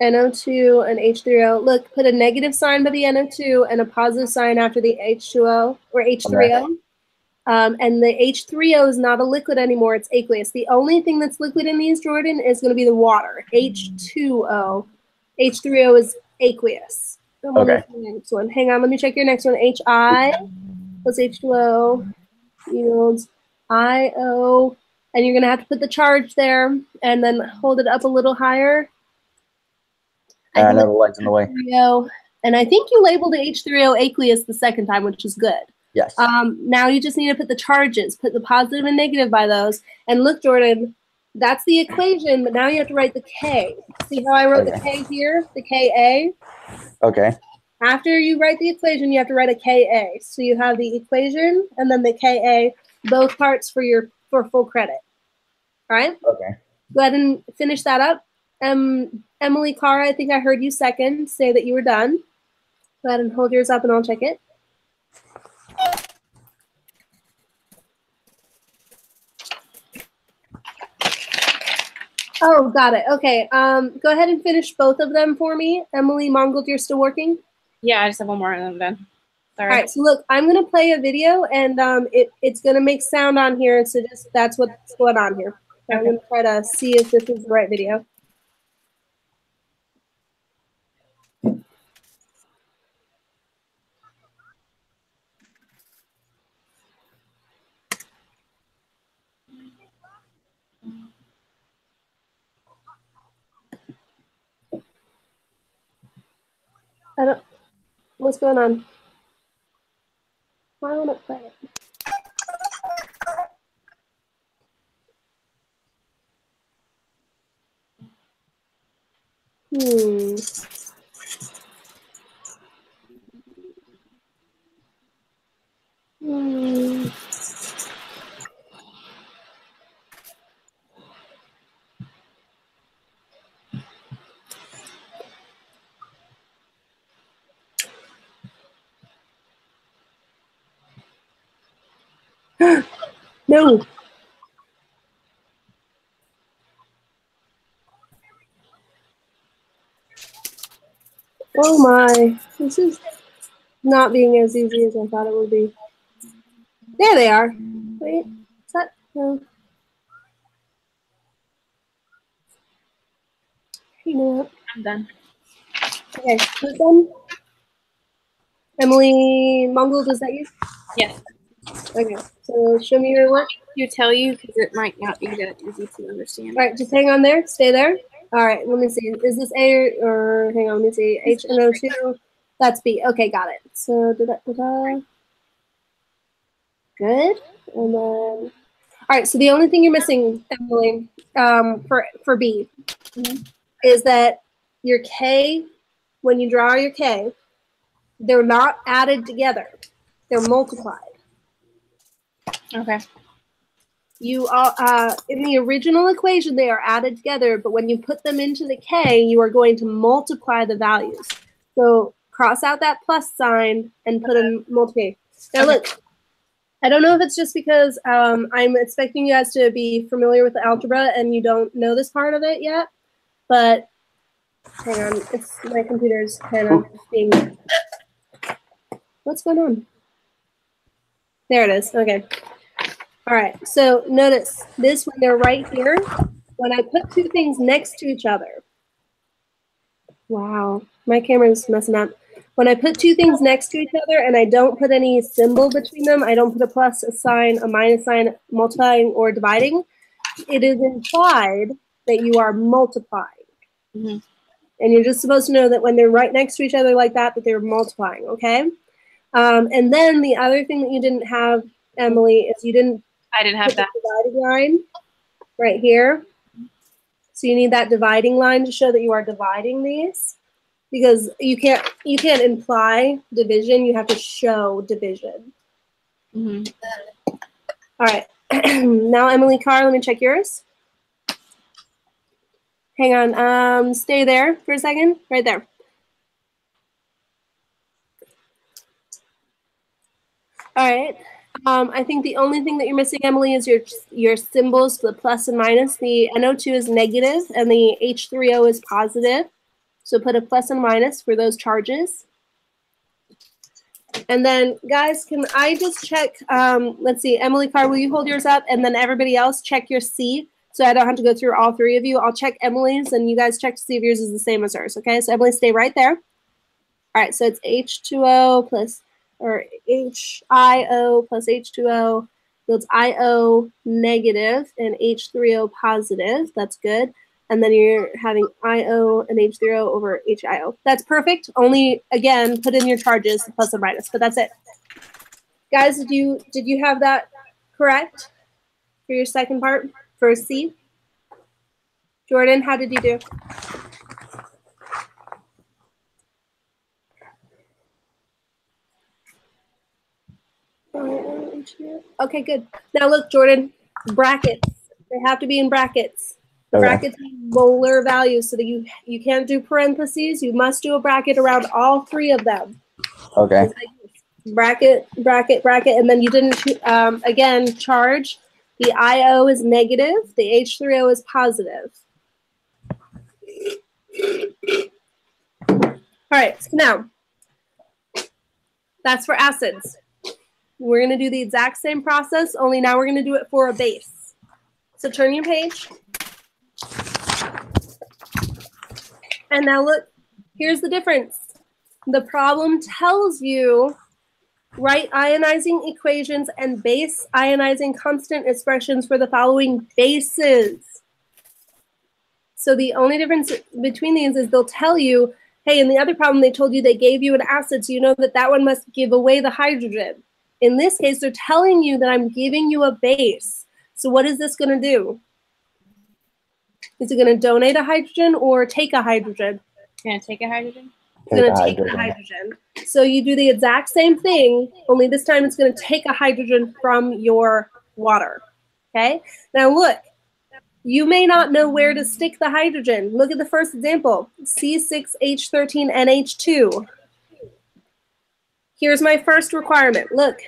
NO2 and H3O. Look, put a negative sign by the NO2 and a positive sign after the H2O or H3O. Okay. And the H3O is not a liquid anymore. It's aqueous. The only thing that's liquid in these, Jordan, is going to be the water. H2O. H3O is aqueous. Okay. Next one. Hang on. Let me check your next one. HI plus H2O yields IO. And you're going to have to put the charge there and then hold it up a little higher. I know the light's in the way. H3O. And I think you labeled the H3O aqueous the second time, which is good. Yes. Now you just need to put the charges, put the positive and negative by those. And look, Jordan, that's the equation, but now you have to write the K. See how I wrote the K here, the Ka? Okay. After you write the equation, you have to write a Ka. So you have the equation and then the Ka, both parts for full credit. All right? Okay. Go ahead and finish that up. Emily Carr, I think I heard you second say that you were done. Go ahead and hold yours up and I'll check it. Oh, got it. Okay. Go ahead and finish both of them for me. Emily Mongold, you're still working? Yeah, I just have one more and I'm done. Sorry. All right. So look, I'm going to play a video and it's going to make sound on here. So just that's what's going on here. So I'm going to try to see if this is the right video. What's going on? Why won't it play it? No. Oh my. This is not being as easy as I thought it would be. There they are. Wait. Is that? No. You know what? I'm done. Okay. Who's done? Emily Mongold, is that you? Yes. Okay. So show me your work. You tell you because it might not be that easy to understand. All right. Just hang on there. Stay there. All right. Let me see. Is this A or hang on? Let me see. HNO2. That's B. Okay. Got it. So da-da-da-da. Good. And then, all right. So the only thing you're missing, Emily, for B, is that your K, when you draw your K, they're not added together; they're multiplied. Okay. You are in the original equation; they are added together, but when you put them into the K, you are going to multiply the values. So cross out that plus sign and put a multiply. Now look. I don't know if it's just because I'm expecting you guys to be familiar with algebra and you don't know this part of it yet, but hang on, it's my computer's kind of being. What's going on? There it is. Okay. All right. So notice this when they're right here. When I put two things next to each other. Wow, my camera's messing up. When I put two things next to each other and I don't put any symbol between them, I don't put a plus, a sign, a minus sign, multiplying or dividing, it is implied that you are multiplying. Mm-hmm. And you're just supposed to know that when they're right next to each other like that they're multiplying, okay? And then the other thing that you didn't have, Emily, is you didn't I didn't have that. dividing line right here. So you need that dividing line to show that you are dividing these, because you can't imply division. You have to show division. Mm-hmm. All right. Now, Emily Carr, let me check yours. Hang on. Stay there for a second. Right there. All right. I think the only thing that you're missing, Emily, is your symbols, the plus and minus. The NO2 is negative and the H3O is positive. So put a plus and minus for those charges. And then, guys, can I just check? Let's see. Emily Carr, will you hold yours up? And then everybody else check your C, so I don't have to go through all three of you. I'll check Emily's, and you guys check to see if yours is the same as hers. Okay, so Emily, stay right there. All right, so it's H2O plus, or HIO plus H2O yields IO negative and H3O positive. That's good. And then you're having IO and H0 over HIO. That's perfect. Only, again, put in your charges, plus and minus, but that's it. Guys, did you have that correct for your second part, for C? Jordan, how did you do? Okay, good. Now look, Jordan, brackets. They have to be in brackets. Okay. Brackets mean molar values, so that you can't do parentheses. You must do a bracket around all three of them. Okay. Bracket, bracket, bracket, and then you didn't, again, charge. The IO is negative. The H3O is positive. All right, so now, that's for acids. We're going to do the exact same process, only now we're going to do it for a base. So turn your page. And now look, here's the difference. The problem tells you write ionizing equations and base ionizing constant expressions for the following bases. So the only difference between these is they'll tell you, hey, in the other problem they told you they gave you an acid, so you know that that one must give away the hydrogen. In this case, they're telling you that I'm giving you a base. So what is this going to do? Is it going to donate a hydrogen or take a hydrogen? It's going to take a hydrogen? It's going to take the hydrogen. So you do the exact same thing, only this time it's going to take a hydrogen from your water. Okay? Now look, you may not know where to stick the hydrogen. Look at the first example, C6H13NH2. Here's my first requirement. Look,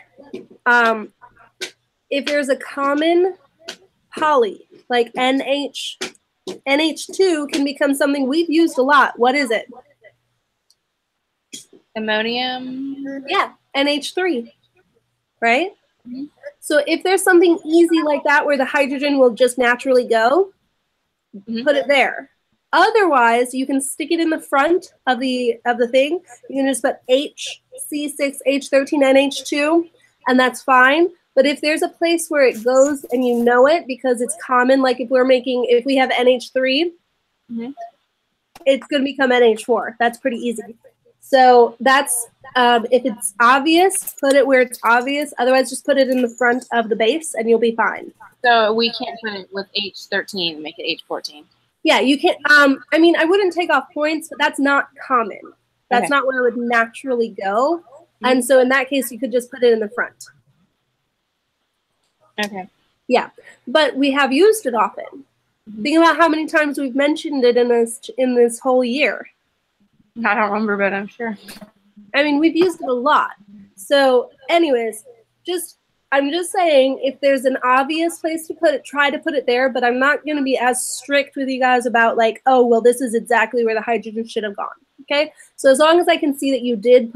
if there's a common poly, like NH2 can become something we've used a lot. What is it? Ammonium? Yeah, NH3, right? Mm-hmm. So if there's something easy like that where the hydrogen will just naturally go, put it there. Otherwise, you can stick it in the front of the thing. You can just put HC6H13NH2, and that's fine. But if there's a place where it goes and you know it because it's common, like if we have NH3, it's going to become NH4. That's pretty easy. So that's, if it's obvious, put it where it's obvious. Otherwise, just put it in the front of the base and you'll be fine. So we can't put it with H13 and make it H14. Yeah, you can. I mean, I wouldn't take off points, but that's not common. That's not where it would naturally go. And so in that case, you could just put it in the front. Okay. Yeah, but we have used it often. Think about how many times we've mentioned it in this whole year. I don't remember, but I'm sure. I mean, we've used it a lot. So anyways, I'm just saying, if there's an obvious place to put it, try to put it there, but I'm not going to be as strict with you guys about like, oh, well, this is exactly where the hydrogen should have gone, okay? So as long as I can see that you did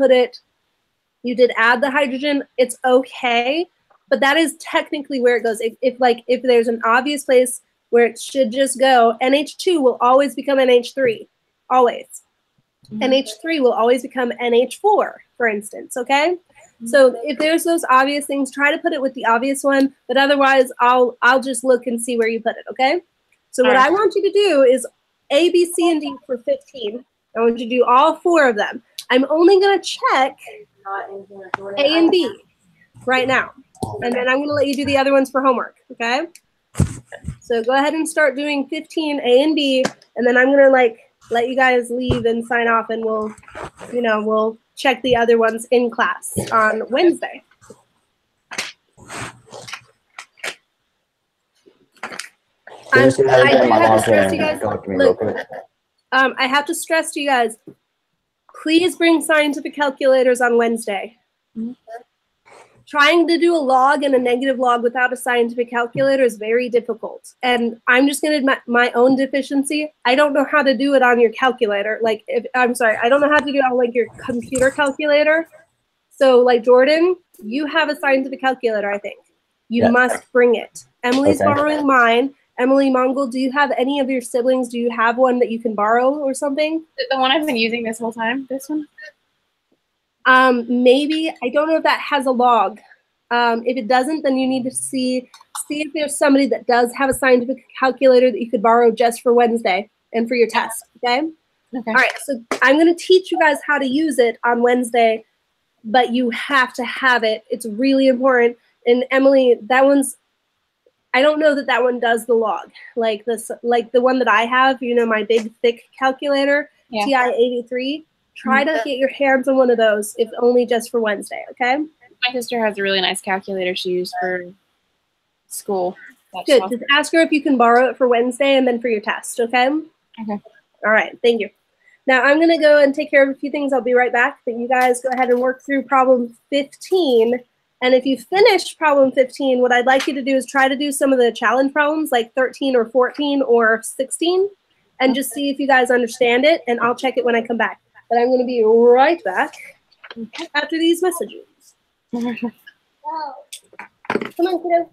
add the hydrogen, it's okay, but that is technically where it goes. If there's an obvious place where it should just go, NH2 will always become NH3, always. NH3 will always become NH4, for instance, okay? So if there's those obvious things, try to put it with the obvious one, but otherwise I'll just look and see where you put it, okay? So what I want you to do is A, B, C, and D for 15. I want you to do all 4 of them. I'm only going to check A and B right now, and then I'm going to let you do the other ones for homework, okay? So go ahead and start doing 15 A and B, and then I'm going to let you guys leave and sign off, and we'll check the other ones in class on Wednesday. I have to stress to you guys, look, I have to stress to you guys, please bring scientific calculators on Wednesday. Trying to do a log and a negative log without a scientific calculator is very difficult. And I'm just going to admit my own deficiency. I don't know how to do it on your calculator. I don't know how to do it on your computer calculator. So Jordan, you have a scientific calculator, I think. You must bring it. Emily's borrowing mine. Emily Mongol, do you have any of your siblings? Do you have one that you can borrow or something? The one I've been using this whole time, this one? Maybe. I don't know if that has a log. If it doesn't, then you need to see if there's somebody that does have a scientific calculator that you could borrow just for Wednesday and for your test, okay? All right, so I'm going to teach you guys how to use it on Wednesday, but you have to have it. It's really important. And Emily, that one's, I don't know that one does the log. Like the one that I have, my big, thick calculator, TI-83. Try to get your hands on one of those, if only just for Wednesday, okay? My sister has a really nice calculator she used for school. Good. Just ask her if you can borrow it for Wednesday and then for your test, okay? Okay. All right. Thank you. Now, I'm going to go and take care of a few things. I'll be right back. But you guys go ahead and work through problem 15. And if you finish problem 15, what I'd like you to do is try to do some of the challenge problems, like 13 or 14 or 16, and just see if you guys understand it. And I'll check it when I come back. But I'm going to be right back after these messages. Come on, kiddo.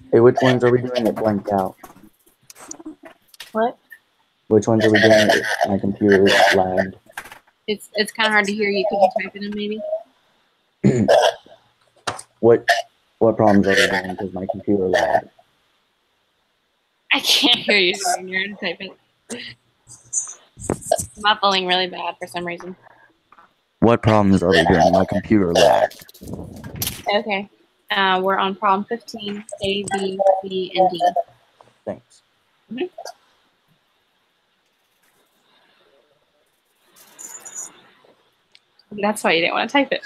Hey, which ones are we doing that blanked out? What? Which ones are we doing that my computer lagged? It's kind of hard to hear you. Could you type it in maybe? What problems are we doing because my computer lagged? I can't hear you when you're typing. It's muffling really bad for some reason. What problems are we doing? My computer lagged. Okay. We're on problem 15, A, B, C, and D. Thanks. That's why you didn't want to type it.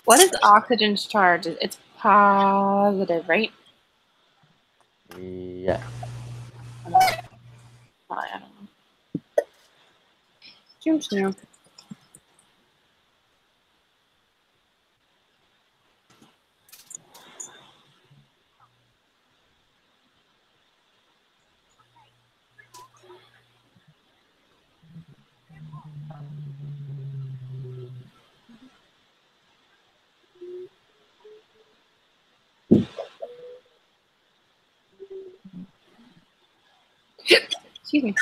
What is oxygen's charge? It's positive, right? Yeah. I don't know. Seems new. Excuse me.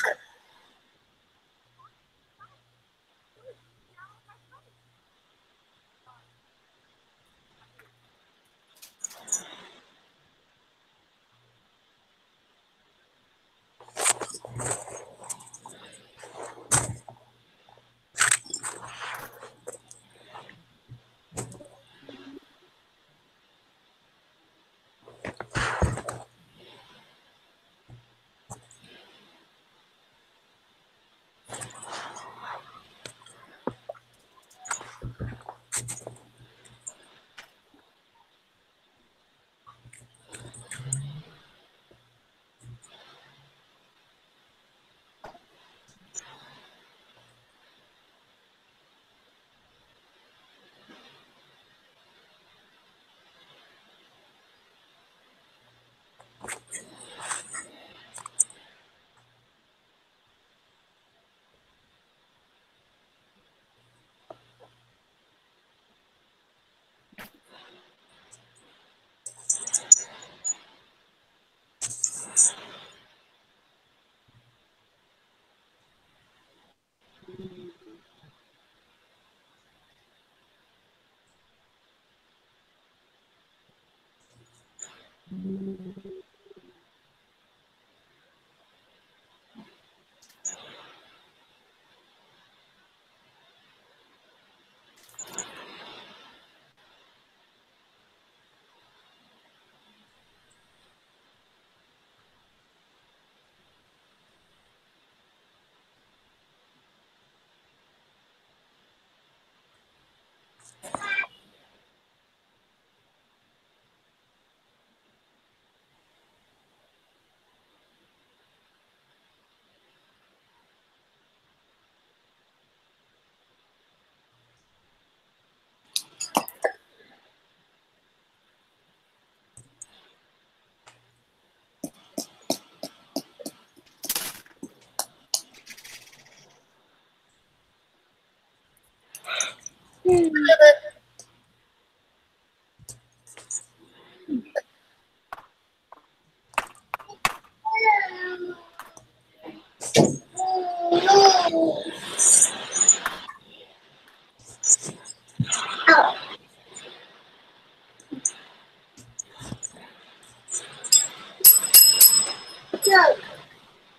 No.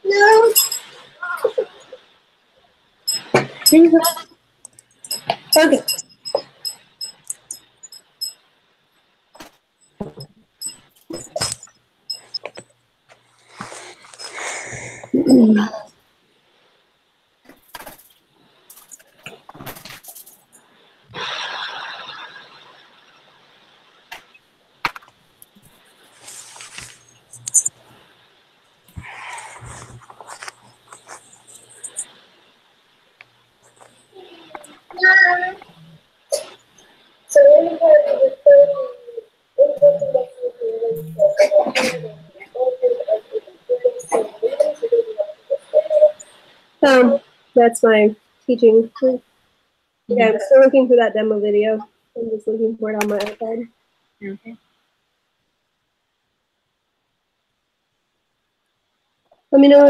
No. Okay. That's my teaching. Yeah, I'm still looking for that demo video. I'm just looking for it on my iPad. Okay. Let me know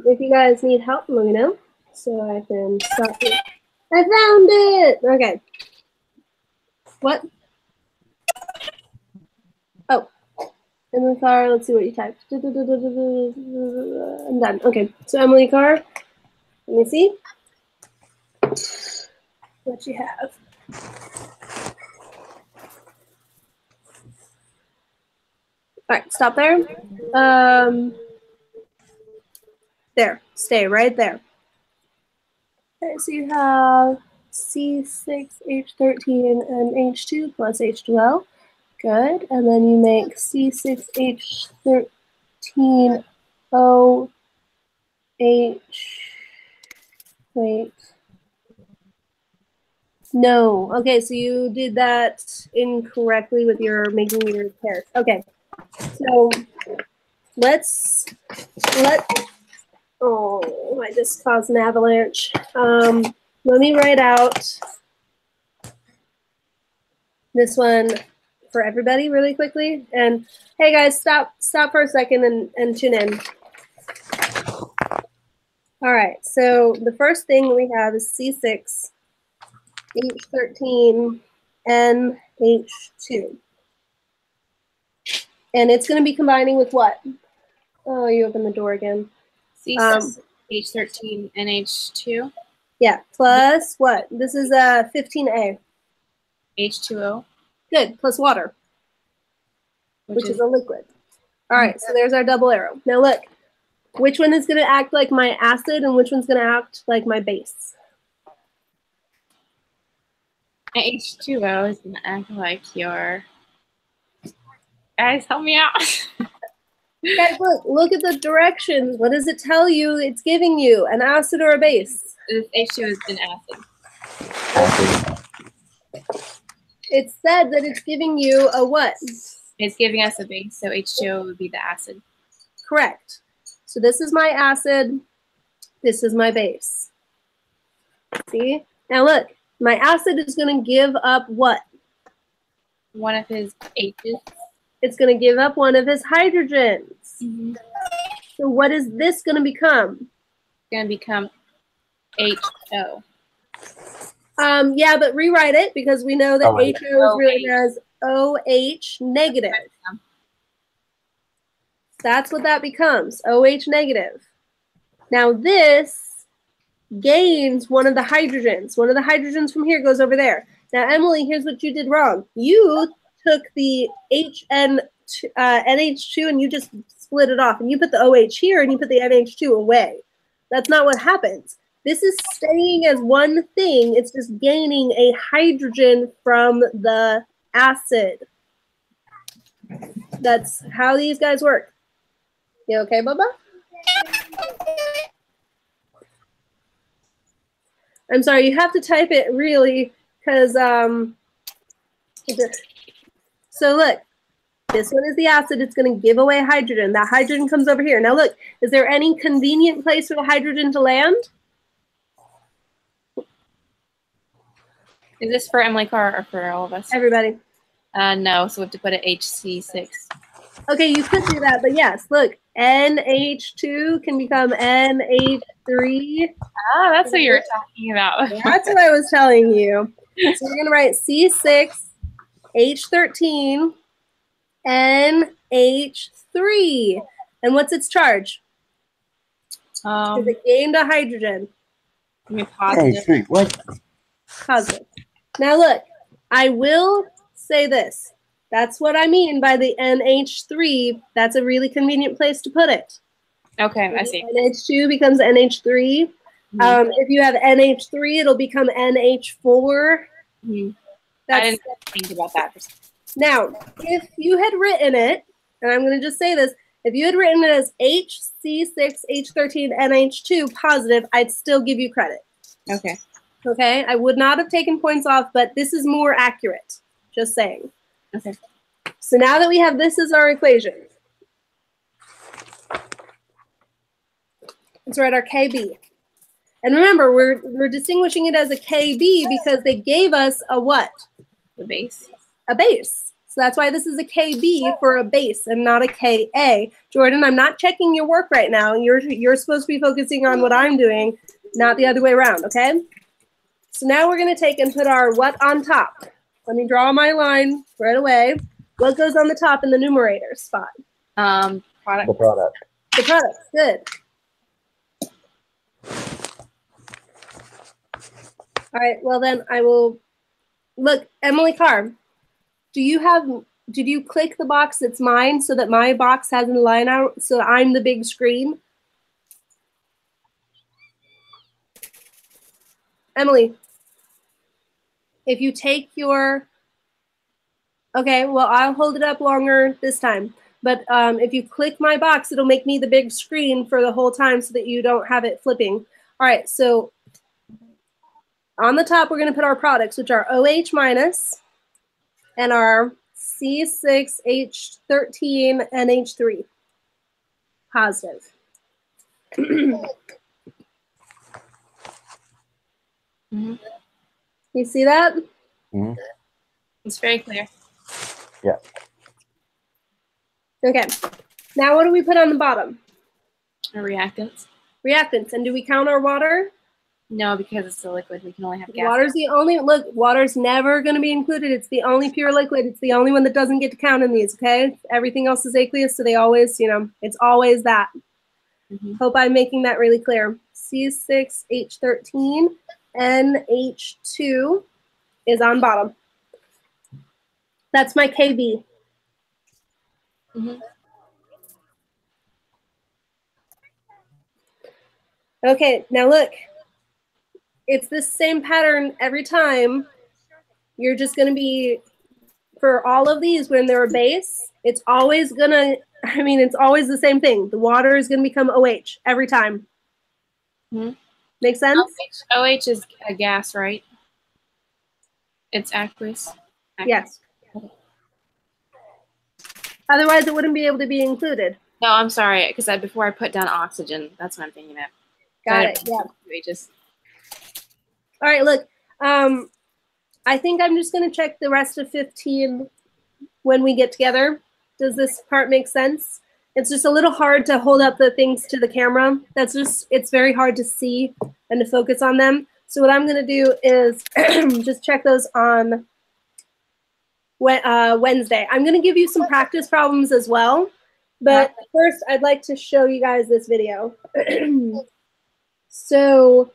if you guys need help. Let me know so I can stop it. I found it. Okay. What? Oh, Emily Carr. Let's see what you typed. I'm done. Okay. So Emily Carr. Let me see what you have. All right. Stop there. There. Stay right there. Okay, so you have C6H13 and H2 plus H2L. Good. And then you make C6H13OH. Wait. No. Okay, so you did that incorrectly with your making your pairs. Okay. So let oh, I just caused an avalanche. Let me write out this one for everybody really quickly. And hey guys, stop for a second and tune in. All right, so the first thing we have is C6H13NH2. And it's going to be combining with what? Oh, you opened the door again. C6H13 NH2 Yeah, plus what? This is 15A. H2O, Good, plus water, which is a liquid. All right, so there's our double arrow. Now look, which one is going to act like my acid and which one's going to act like my base? H2O is gonna act like your. Guys, help me out. Guys, look at the directions. What does it tell you it's giving you? An acid or a base? This H2O is an acid. It said that it's giving you a what? It's giving us a base, so H2O would be the acid. Correct. So this is my acid. This is my base. See? Now look, my acid is going to give up what? One of his H's. It's going to give up one of his hydrogens. Mm-hmm. So what is this going to become? It's going to become HO. Yeah, but rewrite it because we know that HO is written as OH negative. That's what that becomes, OH negative. Now this gains one of the hydrogens. One of the hydrogens from here goes over there. Now, Emily, here's what you did wrong. You took the NH2 and you just split it off. And you put the OH here and you put the NH2 away. That's not what happens. This is staying as one thing. It's just gaining a hydrogen from the acid. That's how these guys work. You okay, Bubba? I'm sorry, you have to type it really because so look, this one is the acid. It's going to give away hydrogen. That hydrogen comes over here. Now look, is there any convenient place for the hydrogen to land? Is this for Emily Carr or for all of us? Everybody. No, so we have to put it HC6. Okay, you could do that, but yes, look, NH2 can become NH3. Oh, that's what you were talking about. That's what I was telling you. So we're going to write C6H13 NH3. And what's its charge? Because it gained a hydrogen. Positive. Hey, what? Positive. Now look, I will say this. That's what I mean by the NH3. That's a really convenient place to put it. Okay, I see. NH2 becomes NH3. Mm-hmm. If you have NH3, it'll become NH4. Mm-hmm. I didn't think about that. Now, if you had written it, and I'm going to just say this, if you had written it as HC6H13NH2 positive, I'd still give you credit. Okay. Okay, I would not have taken points off, but this is more accurate. Just saying. Okay. So now that we have this as our equation, let's write our KB. And remember, we're distinguishing it as a KB because they gave us a what? The base. A base. So that's why this is a KB for a base and not a KA. Jordan, I'm not checking your work right now. You're supposed to be focusing on what I'm doing, not the other way around, okay? So now we're going to take and put our what on top. Let me draw my line right away. What goes on the top in the numerator spot? Product. The product. The product. Good. All right. Well, then I will look. Emily Carr, did you click the box that's mine so that my box has a line out so that I'm the big screen? Emily, if you take your, okay, well, I'll hold it up longer this time. But if you click my box, it'll make me the big screen for the whole time so that you don't have it flipping. All right, so on the top, we're going to put our products, which are OH minus and our C6H13NH3 positive. Mm-hmm. You see that? Mm-hmm. It's very clear. Yeah. Okay. Now what do we put on the bottom? Our reactants. Reactants. And do we count our water? No, because it's a liquid. We can only have gas. Water's the only, look, water's never going to be included. It's the only pure liquid. It's the only one that doesn't get to count in these, okay? Everything else is aqueous, so they always, you know, it's always that. Hope I'm making that really clear. C6H13, NH2 is on bottom. That's my KB. Okay, now look. It's the same pattern every time. You're just going to be, for all of these, when they're a base, it's always going to, I mean, it's always the same thing. The water is going to become OH every time. Make sense? OH is a gas, right? It's aqueous. Yes. Otherwise, it wouldn't be able to be included. No, I'm sorry, because before I put down oxygen, that's what I'm thinking of. Got it. Yeah. Just. All right. Look, I think I'm just going to check the rest of 15 when we get together. Does this part make sense? It's just a little hard to hold up the things to the camera. That's just, it's very hard to see and to focus on them. So what I'm going to do is just check those on Wednesday. I'm going to give you some practice problems as well. But first, I'd like to show you guys this video. So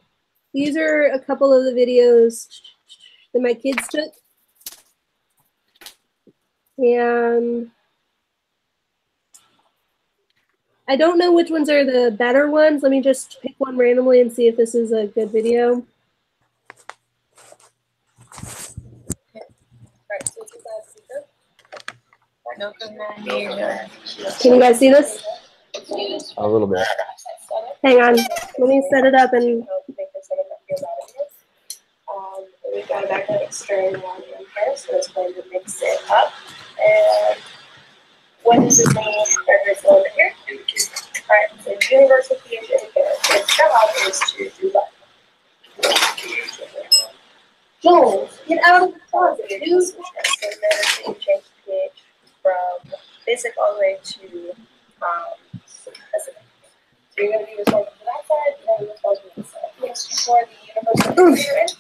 these are a couple of the videos that my kids took. And I don't know which ones are the better ones. Let me just pick one randomly and see if this is a good video. Can you guys see this? A little bit. Hang on. Let me set it up and. We've got a magnetic strain around in here, so it's going to mix it up. And what does this mean? There's a little bit here. Alright, so universal pH indicator. Its job is to do what? Joel, get out of the closet, dude. So then you change the pH from basic all the way to acidic. So you're going to be responsible for that side, and then you're responsible for this side. Yes, for the universal indicator.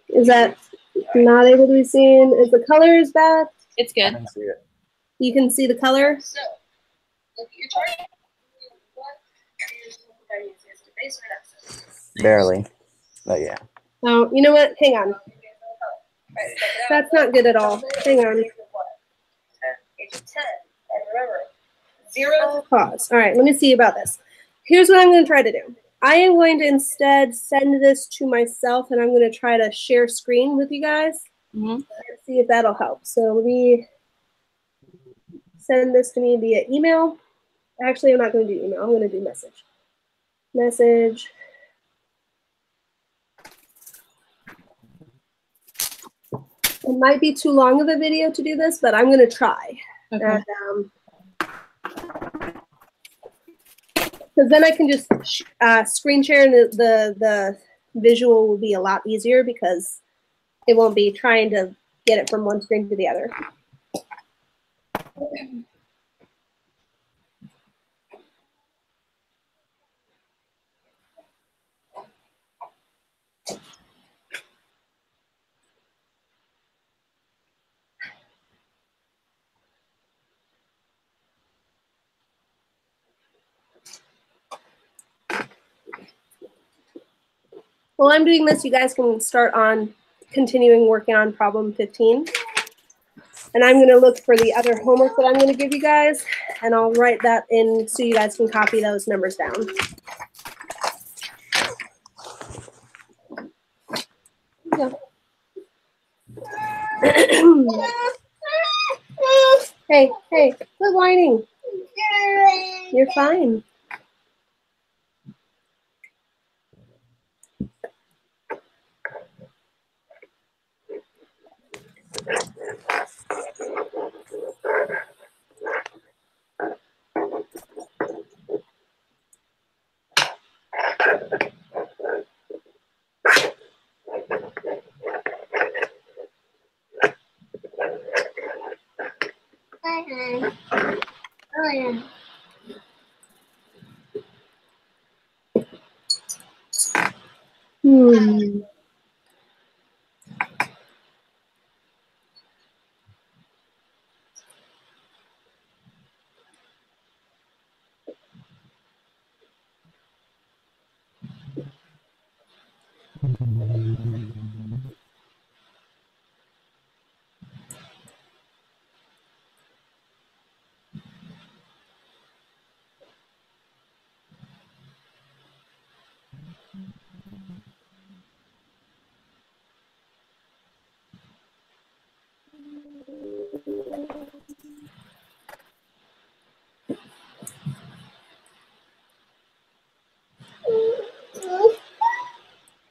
Is that not able to be seen? Is the colors bad? It's I good. can see it. You can see the color? So, look at your chart. Barely. But yeah. Oh, you know what? Hang on. That's not good at all. Hang on. Pause. All right, let me see about this. Here's what I'm going to try to do. I am going to instead send this to myself, and I'm going to try to share screen with you guys. Let's see if that'll help. So let me send this to me via email. Actually, I'm not going to do email. I'm going to do message. Message. It might be too long of a video to do this, but I'm going to try. Okay. Because then I can just screen share, and the visual will be a lot easier because it won't be trying to get it from one screen to the other. While I'm doing this, you guys can start on continuing working on problem 15. And I'm going to look for the other homework that I'm going to give you guys, and I'll write that in so you guys can copy those numbers down. Hey, quit whining. You're fine. Oh, yeah. Hmm.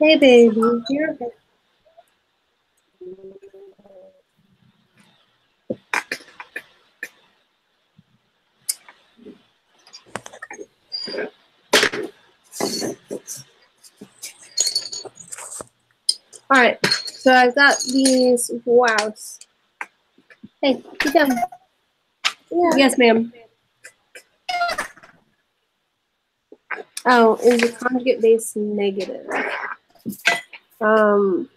Hey, baby. You're okay. All right. So I've got these. Wow. Hey, sit down. Yeah. Yes, ma'am. Oh, is the conjugate base negative? Hang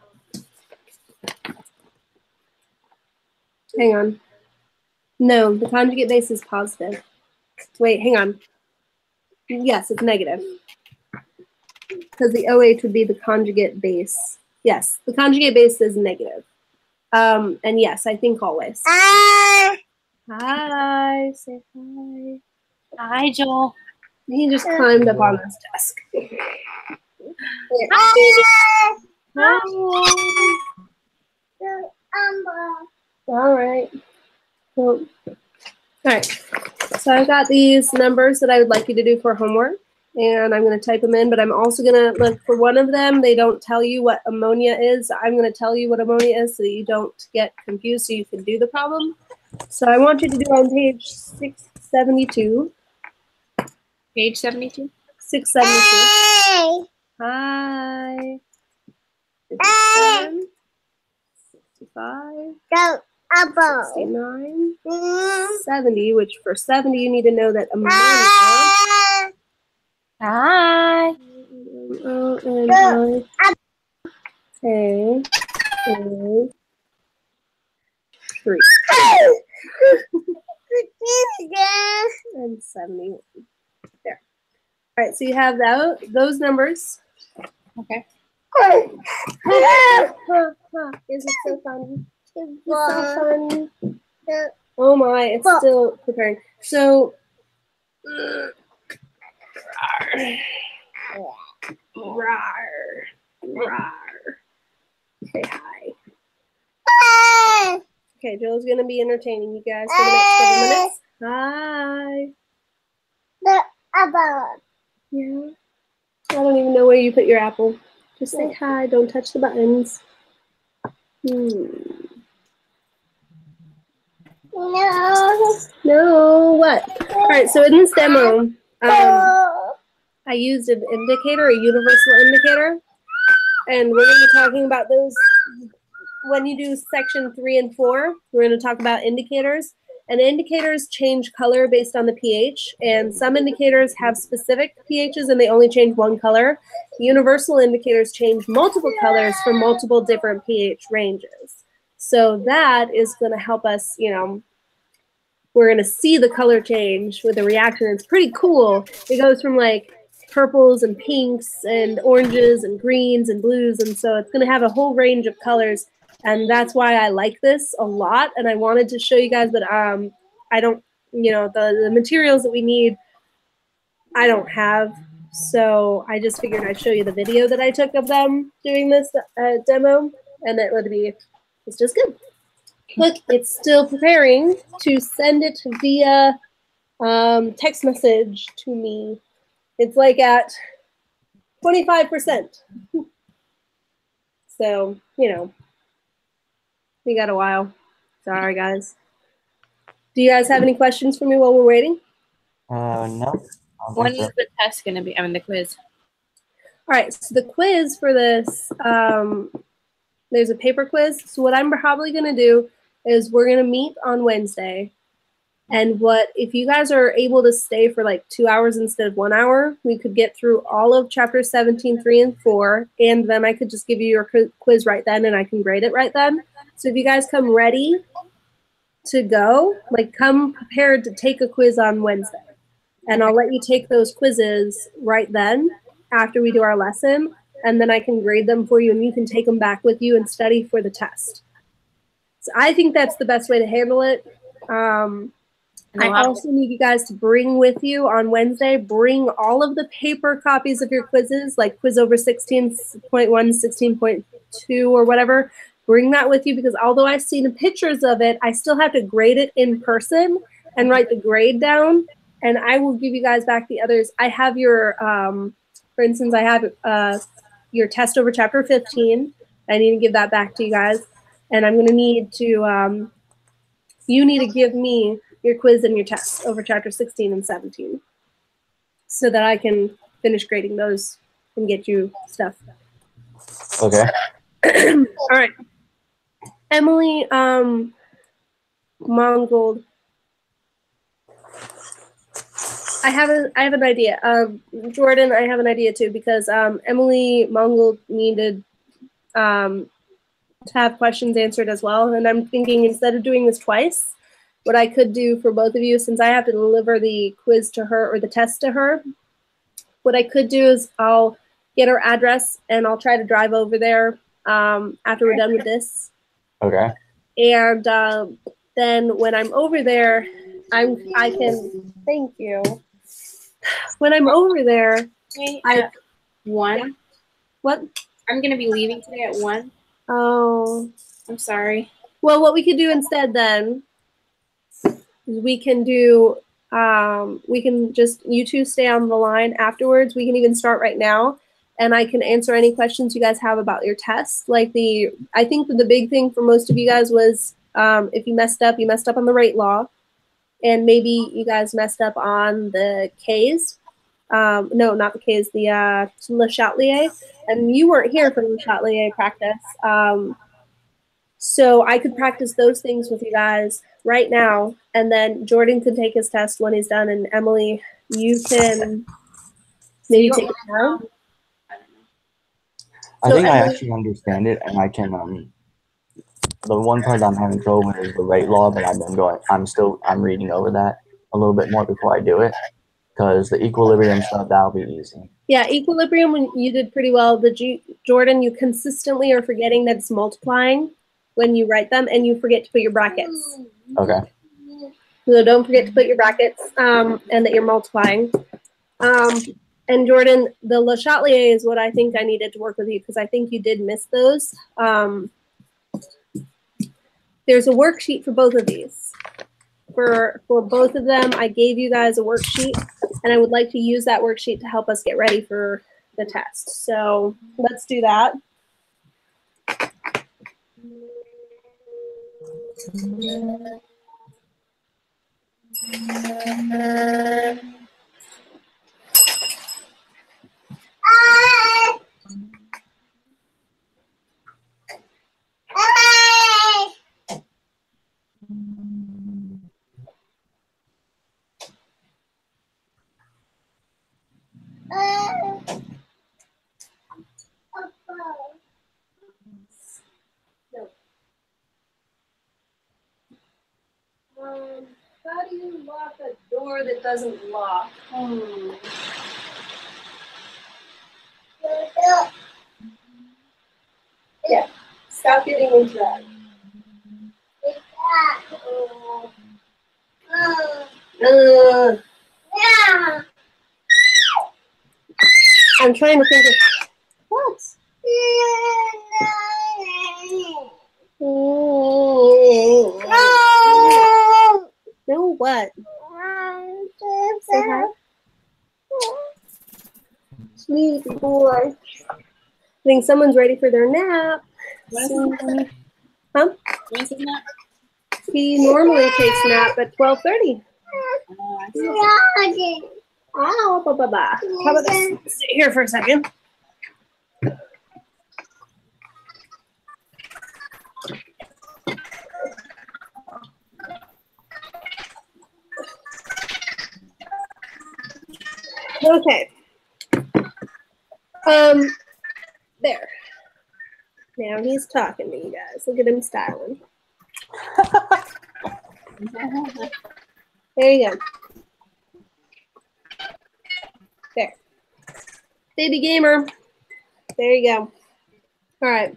on. No, the conjugate base is positive. Wait, hang on. Yes, it's negative. Because the OH would be the conjugate base. Yes, the conjugate base is negative. And yes, I think always. Hi. Say hi. Hi, Joel. He just climbed up on this desk. Hi. All right. Well, all right. So I've got these numbers that I would like you to do for homework, and I'm going to type them in, but I'm also going to look for one of them. They don't tell you what ammonia is. I'm going to tell you what ammonia is so that you don't get confused so you can do the problem. So I want you to do on page 672. Page 72. 672. Hi. 57, 65. 69, 70, which for 70 you need to know that ammonia. Hi. A is 3. And 71. There. All right, so you have those numbers. Okay. Is it so funny? It's so funny. Oh my, it's still preparing. So, rawr. Say hi. Okay, Joel's gonna be entertaining you guys for the next couple minutes. Hi. Yeah. I don't even know where you put your apple. Just say hi. Don't touch the buttons. No, what? All right, so in this demo, I used an indicator, a universal indicator, and we're going to be talking about those. When you do section 3 and 4, we're going to talk about indicators. And indicators change color based on the pH, and some indicators have specific pHs and they only change one color. Universal indicators change multiple colors for multiple different pH ranges. So that is going to help us, you know, we're going to see the color change with the reaction. It's pretty cool. It goes from like purples and pinks and oranges and greens and blues, and so it's going to have a whole range of colors. And that's why I like this a lot. And I wanted to show you guys, but I don't, you know, the materials that we need, I don't have. So I just figured I'd show you the video that I took of them doing this demo, and it would be, it's just good. Look, it's still preparing to send it via text message to me. It's like at 25%. So, you know. We got a while. Sorry, guys. Do you guys have any questions for me while we're waiting? No. When is the test going to be? I mean, the quiz. All right. So the quiz for this, there's a paper quiz. So what I'm probably going to do is we're going to meet on Wednesday, And if you guys are able to stay for like 2 hours instead of 1 hour, we could get through all of chapters 17, 3, and 4, and then I could just give you your quiz right then, and I can grade it right then. So if you guys come ready to go, like come prepared to take a quiz on Wednesday, and I'll let you take those quizzes right then after we do our lesson, and then I can grade them for you, and you can take them back with you and study for the test. So I think that's the best way to handle it. I also need you guys to bring with you on Wednesday, bring all of the paper copies of your quizzes, like quiz over 16.1, 16.2, or whatever. Bring that with you, because although I've seen pictures of it, I still have to grade it in person and write the grade down, and I will give you guys back the others. I have your, for instance, I have your test over chapter 15. I need to give that back to you guys, and I'm going to need to, you need to give me your quiz and your test over chapter 16 and 17 so that I can finish grading those and get you stuff. Okay. All right. Emily Mongold. I have an idea. Jordan, I have an idea too, because Emily Mongold needed to have questions answered as well. And I'm thinking, instead of doing this twice, what I could do for both of you, since I have to deliver the quiz to her or the test to her, what I could do is I'll get her address and I'll try to drive over there after we're done with this. Okay. And then when I'm over there, I can, thank you. When I'm over there, At 1. Yeah. What? I'm going to be leaving today at 1. Oh. I'm sorry. Well, what we could do instead then, we can do, we can just, you two stay on the line afterwards. We can even start right now, and I can answer any questions you guys have about your test. Like I think that the big thing for most of you guys was, if you messed up on the rate law, and maybe you guys messed up on the Ks. No, not the Ks, the Le Chatelier, and you weren't here for Le Chatelier practice. So I could practice those things with you guys right now, and then Jordan can take his test when he's done, and Emily, you can maybe take it now. I think I actually understand it, and I can. The one part I'm having trouble with is the rate law, but I'm reading over that a little bit more before I do it, because the equilibrium stuff, that'll be easy. Yeah, equilibrium, you did pretty well. Jordan, you consistently are forgetting that it's multiplying when you write them, and you forget to put your brackets. Okay. So don't forget to put your brackets, and that you're multiplying. And Jordan, the Le Chatelier is what I think I needed to work with you, because I think you did miss those. There's a worksheet for both of these. For both of them, I gave you guys a worksheet, and I would like to use that worksheet to help us get ready for the test. So let's do that. How do you lock a door that doesn't lock? Yeah, stop getting into that. I'm trying to think of what? No, what? Say hi. Sweet boy. I think someone's ready for their nap. Soon. Huh? When's his nap? He normally takes a nap at 12:30. Oh, blah, blah, blah. How about this? Sit here for a second. Okay. There. Now he's talking to you guys. Look at him styling. There you go. There. Baby gamer. There you go. All right.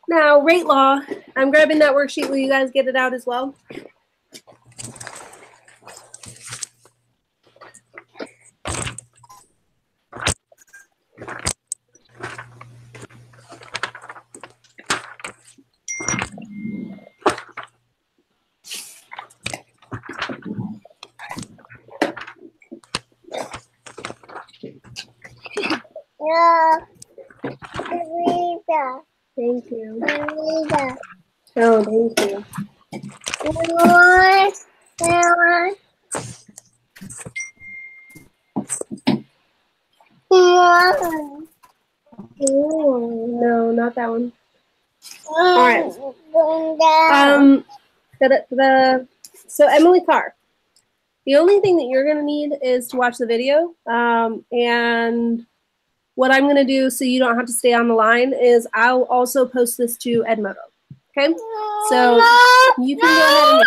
Now, rate law. I'm grabbing that worksheet. Will you guys get it out as well? Yeah. Rita. Thank you. Rita. Oh, thank you. Oh, no, not that one. All right. So Emily Carr. The only thing that you're gonna need is to watch the video. And what I'm gonna do, so you don't have to stay on the line, is I'll also post this to Edmodo. Okay. So you can go ahead and.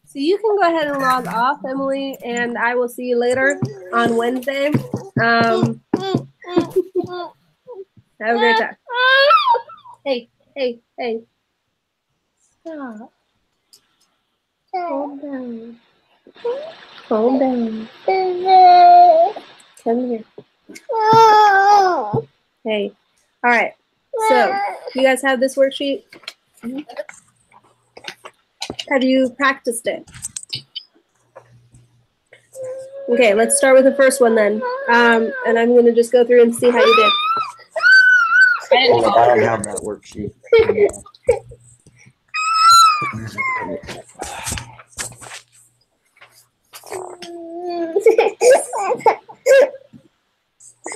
So you can go ahead and log off, Emily, and I will see you later on Wednesday. Have a great time. Hey. Stop. Calm down. Calm down. Come here. Hey. All right. So, you guys have this worksheet? Have you practiced it? Okay, let's start with the first one then. And I'm going to just go through and see how you did. I don't have that worksheet.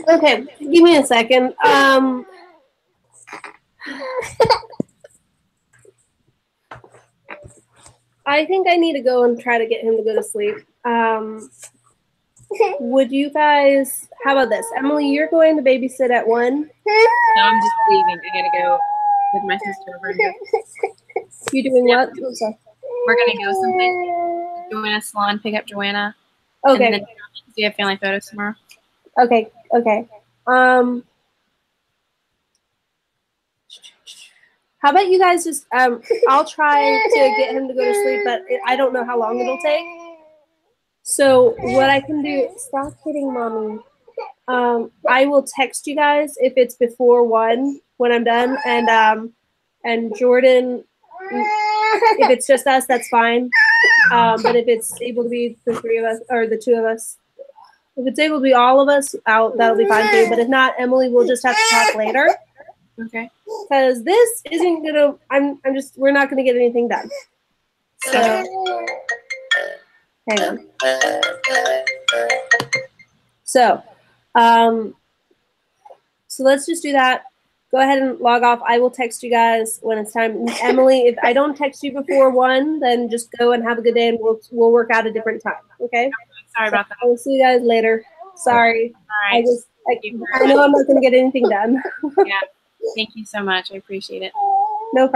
Okay, give me a second. I think I need to go and try to get him to go to sleep. Would you guys, how about this? Emily, you're going to babysit at 1. No, I'm just leaving. I gotta go with my sister over here. You doing what? I'm sorry. We're gonna go someplace. Joanna's salon, pick up Joanna. Okay. And then we have family photos tomorrow. Okay. How about you guys just, I'll try to get him to go to sleep, but I don't know how long it'll take. So what I can do, stop hitting mommy. I will text you guys if it's before 1 when I'm done, and Jordan, if it's just us, that's fine. But if it's able to be the 3 of us or the 2 of us, if it's able to be all of us, that'll be fine too. But if not, Emily, we'll just have to talk later. Okay. Because this isn't gonna. We're not gonna get anything done. So, hang on. So let's just do that. Go ahead and log off. I will text you guys when it's time. Emily, if I don't text you before 1, then just go and have a good day, and we'll work out a different time. Okay? Sorry about that. I will see you guys later. Sorry. All right. I know I'm not gonna get anything done. Yeah. Thank you so much. I appreciate it. No problem.